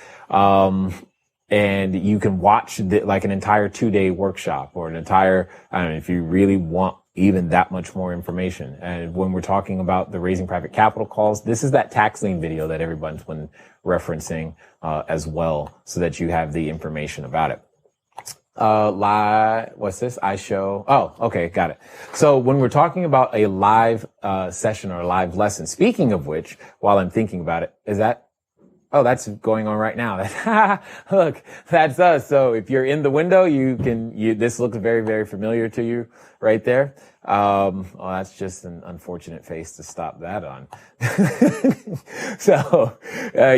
And you can watch like an entire 2-day workshop or an entire, I don't know, if you really want even that much more information. And when we're talking about the raising private capital calls, this is that tax lien video that everyone's been referencing, as well, so that you have the information about it. What's this? Oh, okay. Got it. So when we're talking about a live, session or a live lesson, speaking of which, while I'm thinking about it, oh, that's going on right now. Look, that's us. So if you're in the window, this looks very, very familiar to you right there. Well, that's just an unfortunate face to stop that on. So,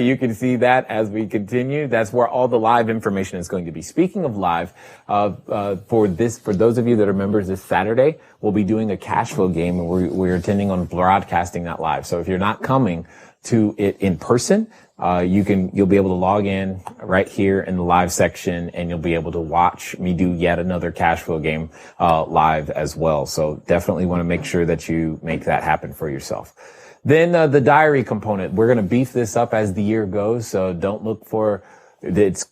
you can see that as we continue. That's where all the live information is going to be. Speaking of live, for those of you that are members this Saturday, we'll be doing a cash flow game, and we're intending on broadcasting that live. So if you're not coming to it in person, you'll be able to log in right here in the live section, and you'll be able to watch me do yet another cash flow game, live as well. So definitely want to make sure that you make that happen for yourself. Then, the diary component, we're going to beef this up as the year goes. So don't look for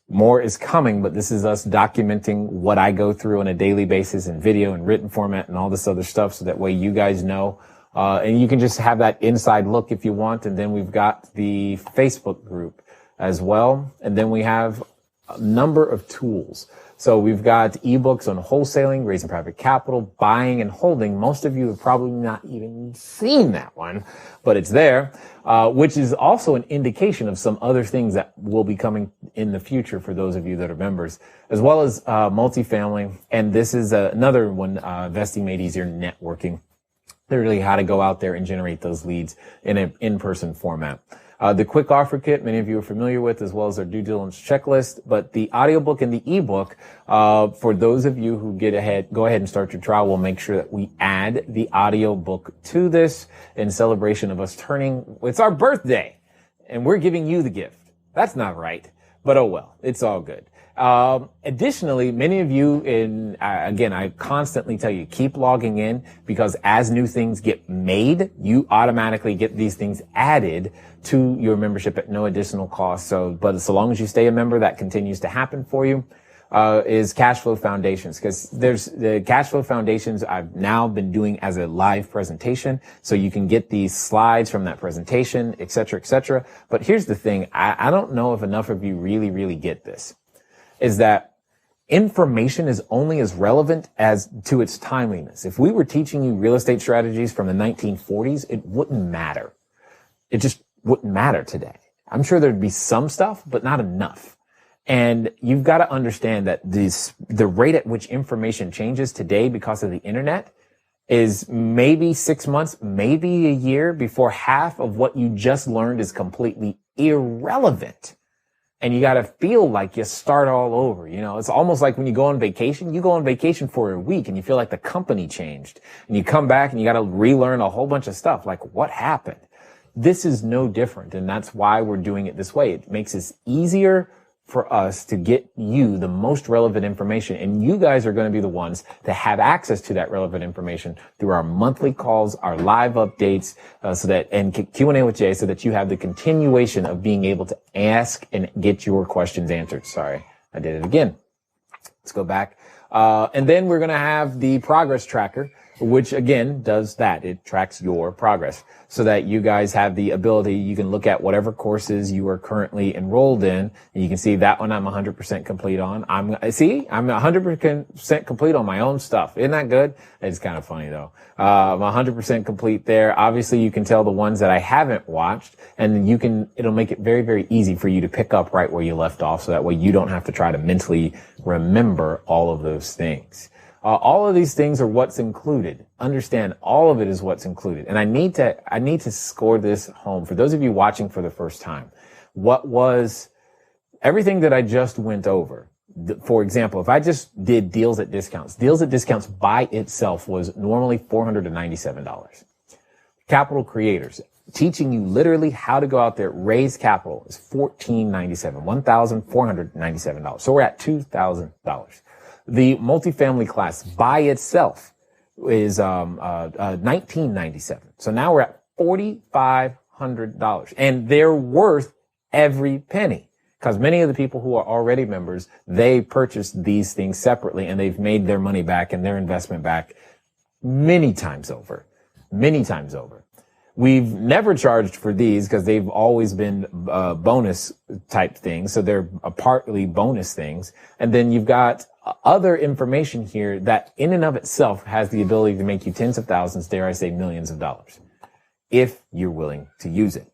more is coming, but this is us documenting what I go through on a daily basis in video and written format and all this other stuff. So that way you guys know. And you can just have that inside look if you want. And then we've got the Facebook group as well. And then we have a number of tools. So we've got ebooks on wholesaling, raising private capital, buying and holding. Most of you have probably not even seen that one, but it's there, which is also an indication of some other things that will be coming in the future for those of you that are members, as well as multifamily. And this is another one, Investing Made Easier, networking. Literally how to go out there and generate those leads in an in-person format. The quick offer kit, many of you are familiar with, as well as our due diligence checklist. But the audiobook and the ebook, for those of you who go ahead and start your trial, we'll make sure that we add the audiobook to this in celebration of us it's our birthday, and we're giving you the gift. That's not right, but oh well, it's all good. Additionally, many of you again, I constantly tell you, keep logging in, because as new things get made, you automatically get these things added to your membership at no additional cost. But so long as you stay a member, that continues to happen for you. Is Cashflow Foundations, because there's the Cashflow Foundations I've now been doing as a live presentation. So you can get these slides from that presentation, et cetera, et cetera. But here's the thing. I don't know if enough of you really, really get this. Is that information is only as relevant as to its timeliness. If we were teaching you real estate strategies from the 1940s, it wouldn't matter. It just wouldn't matter today. I'm sure there'd be some stuff, but not enough. And you've got to understand that the rate at which information changes today because of the internet is maybe 6 months, maybe a year before half of what you just learned is completely irrelevant. And you got to feel like you start all over. You know, it's almost like when you go on vacation for a week and you feel like the company changed, and you come back and you got to relearn a whole bunch of stuff. Like, what happened? This is no different. And that's why we're doing it this way. It makes it easier for us to get you the most relevant information. And you guys are going to be the ones that have access to that relevant information through our monthly calls, our live updates, and Q&A with Jay, so that you have the continuation of being able to ask and get your questions answered. Sorry, I did it again. Let's go back. And then we're going to have the progress tracker, which again does that. It tracks your progress so that you guys have the ability. You can look at whatever courses you are currently enrolled in, and you can see that one I'm 100% complete on. I'm 100% complete on my own stuff. Isn't that good? It's kind of funny though. I'm 100% complete there. Obviously you can tell the ones that I haven't watched, and it'll make it very, very easy for you to pick up right where you left off. So that way you don't have to try to mentally remember all of those things. All of these things are what's included. Understand, all of it is what's included. And I need to score this home for those of you watching for the first time. What was everything that I just went over? For example, if I just did deals at discounts by itself was normally $497. Capital creators, teaching you literally how to go out there, raise capital is $1,497. So we're at $2,000. The multifamily class by itself is $1997. So now we're at $4,500, and they're worth every penny, because many of the people who are already members, they purchased these things separately and they've made their money back and their investment back many times over. We've never charged for these because they've always been bonus type things. So they're partly bonus things. And then you've got other information here that in and of itself has the ability to make you tens of thousands, dare I say millions of dollars, if you're willing to use it.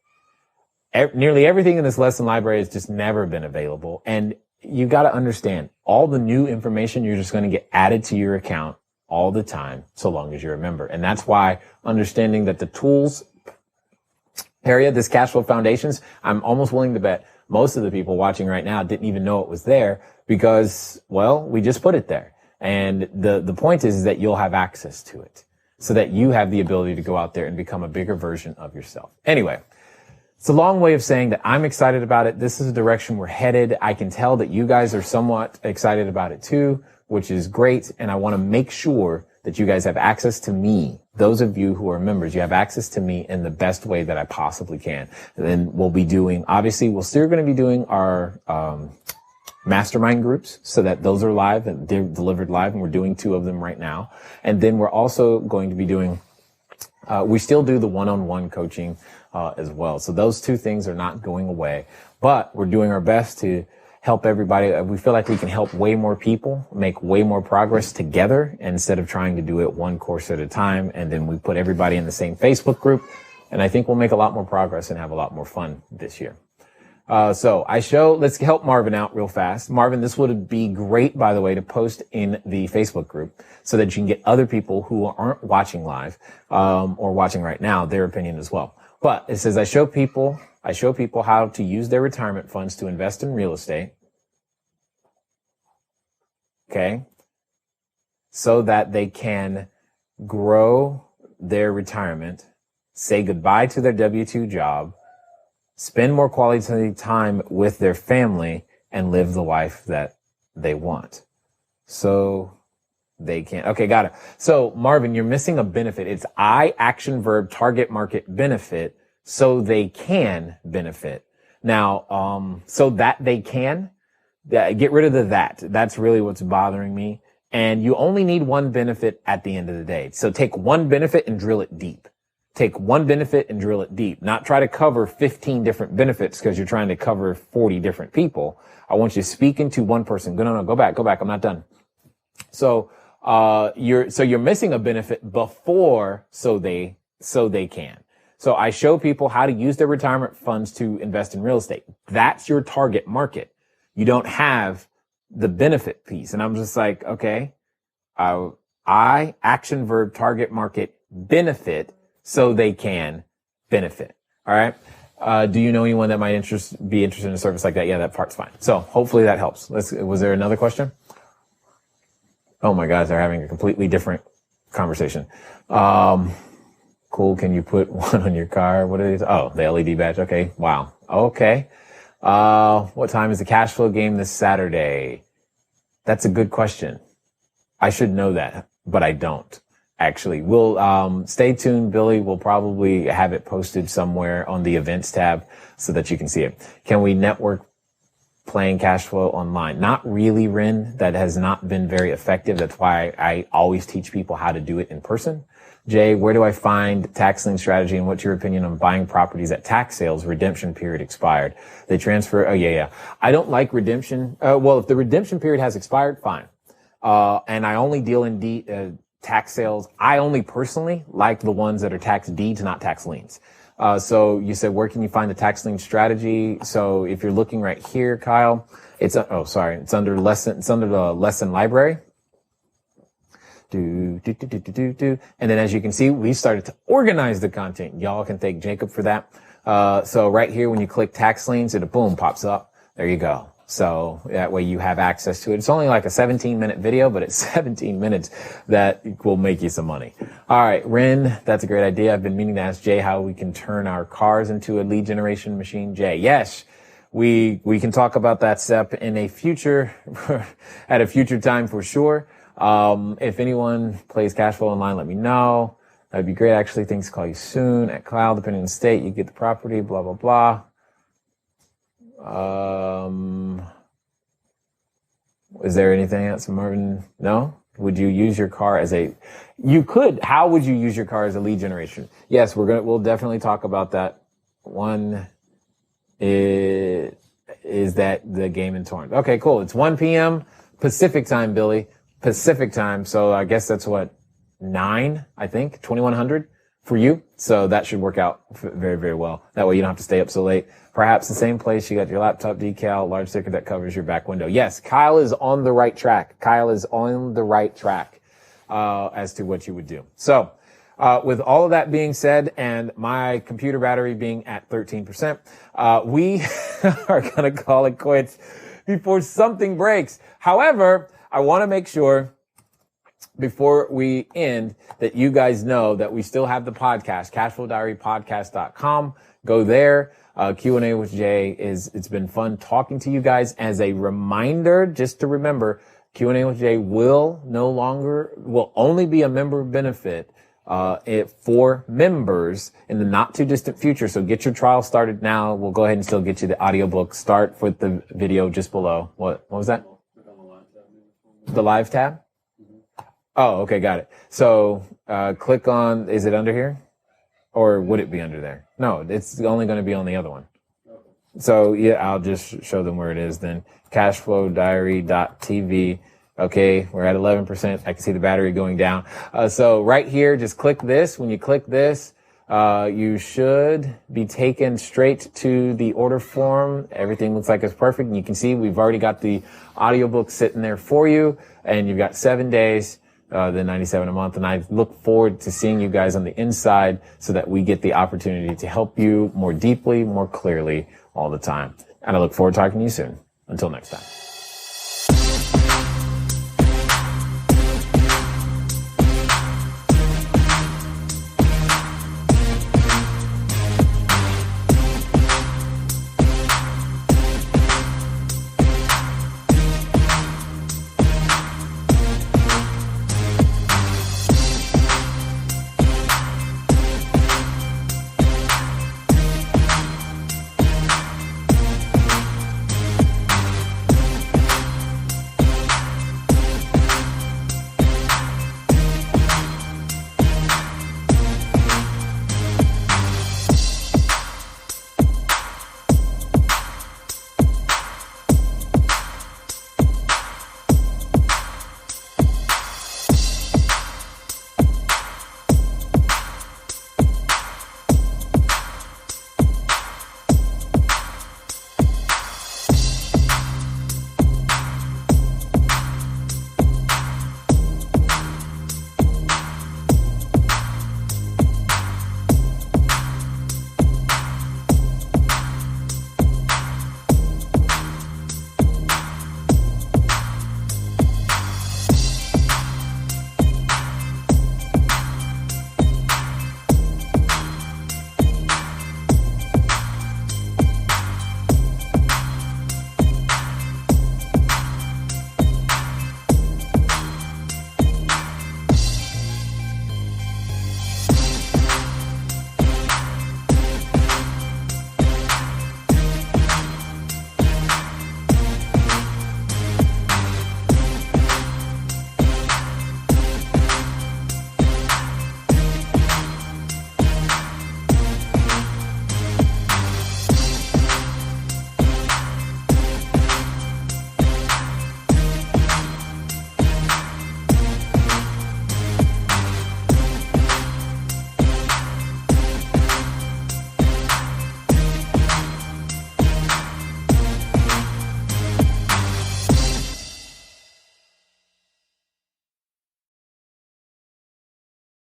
Nearly everything in this lesson library has just never been available. And you got to understand, all the new information, you're just going to get added to your account all the time, so long as you're a member. And that's why understanding that the tools area, this cash flow foundations, I'm almost willing to bet most of the people watching right now didn't even know it was there because, well, we just put it there. And the point is that you'll have access to it so that you have the ability to go out there and become a bigger version of yourself. Anyway, it's a long way of saying that I'm excited about it. This is the direction we're headed. I can tell that you guys are somewhat excited about it too, which is great. And I want to make sure that you guys have access to me. Those of you who are members, you have access to me in the best way that I possibly can. And then we'll be doing, obviously, we're still going to be doing our mastermind groups so that those are live and they're delivered live. And we're doing 2 of them right now. And then we're also going to be doing, we still do the one-on-one coaching as well. So those 2 things are not going away, but we're doing our best to help everybody. We feel like we can help way more people make way more progress together instead of trying to do it one course at a time. And then we put everybody in the same Facebook group. And I think we'll make a lot more progress and have a lot more fun this year. So let's help Marvin out real fast. Marvin, this would be great, by the way, to post in the Facebook group so that you can get other people who aren't watching live, or watching right now, their opinion as well. But it says, I show people how to use their retirement funds to invest in real estate. Okay. So that they can grow their retirement, say goodbye to their W-2 job, spend more quality time with their family, and live the life that they want. So they can. Okay, got it. So Marvin, you're missing a benefit. It's I, action, verb, target market, benefit, so they can benefit. Now, so that they can, get rid of the that. That's really what's bothering me. And you only need one benefit at the end of the day. So take one benefit and drill it deep. Take one benefit and drill it deep. Not try to cover 15 different benefits because you're trying to cover 40 different people. I want you speaking to one person. No, go back. I'm not done. So, you're missing a benefit before so they can. So I show people how to use their retirement funds to invest in real estate. That's your target market. You don't have the benefit piece. And I'm just like, okay, I, action, verb, target market, benefit, so they can benefit. All right. Do you know anyone that might be interested in a service like that? Yeah, that part's fine. So hopefully that helps. Was there another question? Oh my gosh, they're having a completely different conversation. Cool. Can you put one on your car? What is it? Oh, the LED badge. Okay. Wow. Okay. What time is the cash flow game this Saturday? That's a good question. I should know that, but I don't. Actually, we'll stay tuned, Billy. We'll probably have it posted somewhere on the events tab so that you can see it. Can we network playing cash flow online? Not really, Ren. That has not been very effective. That's why I always teach people how to do it in person. Jay, where do I find tax lien strategy, and what's your opinion on buying properties at tax sales? Redemption period expired. They transfer. Oh yeah. I don't like redemption. Well, if the redemption period has expired, fine. And I only deal in tax sales. I only personally like the ones that are tax deeds, not tax liens. So you said, where can you find the tax lien strategy? So if you're looking right here, Kyle, it's under the lesson library. And then as you can see, we started to organize the content. Y'all can thank Jacob for that. So right here, when you click tax liens, it boom pops up. There you go. So that way you have access to it. It's only like a 17-minute video, but it's 17 minutes that will make you some money. All right, Ren, that's a great idea. I've been meaning to ask Jay how we can turn our cars into a lead generation machine. Jay, yes, we can talk about that step in a future, at a future time for sure. If anyone plays Cashflow online, let me know. That'd be great. Actually, things call you soon at cloud, depending on the state. You get the property, blah, blah, blah. Is there anything else, Marvin? No? Would you use your car as you could. How would you use your car as a lead generation? Yes, we'll definitely talk about that. One is that the game in Torrance. Okay, cool. It's 1 p.m. Pacific time, Billy. Pacific time. So I guess that's 9, I think, 2100 for you. So that should work out very, very well. That way you don't have to stay up so late. Perhaps the same place you got your laptop decal, large sticker that covers your back window. Yes, Kyle is on the right track. As to what you would do. So, with all of that being said and my computer battery being at 13%, we are going to call it quits before something breaks. However, I want to make sure before we end that you guys know that we still have the podcast, cashflowdiarypodcast.com. Go there. Q&A with Jay it's been fun talking to you guys. As a reminder, just to remember, Q&A with Jay will only be a member benefit, for members in the not too distant future. So get your trial started now. We'll go ahead and still get you the audiobook. Start with the video just below. What was that? The live tab? Oh, okay. Got it. So, click on, is it under here? Or would it be under there? No, it's only going to be on the other one. So yeah, I'll just show them where it is then. Cashflowdiary.tv. Okay, we're at 11%. I can see the battery going down. So right here, just click this. When you click this, you should be taken straight to the order form. Everything looks like it's perfect. And you can see we've already got the audiobook sitting there for you. And you've got 7 days. The $97 a month. And I look forward to seeing you guys on the inside so that we get the opportunity to help you more deeply, more clearly all the time. And I look forward to talking to you soon. Until next time.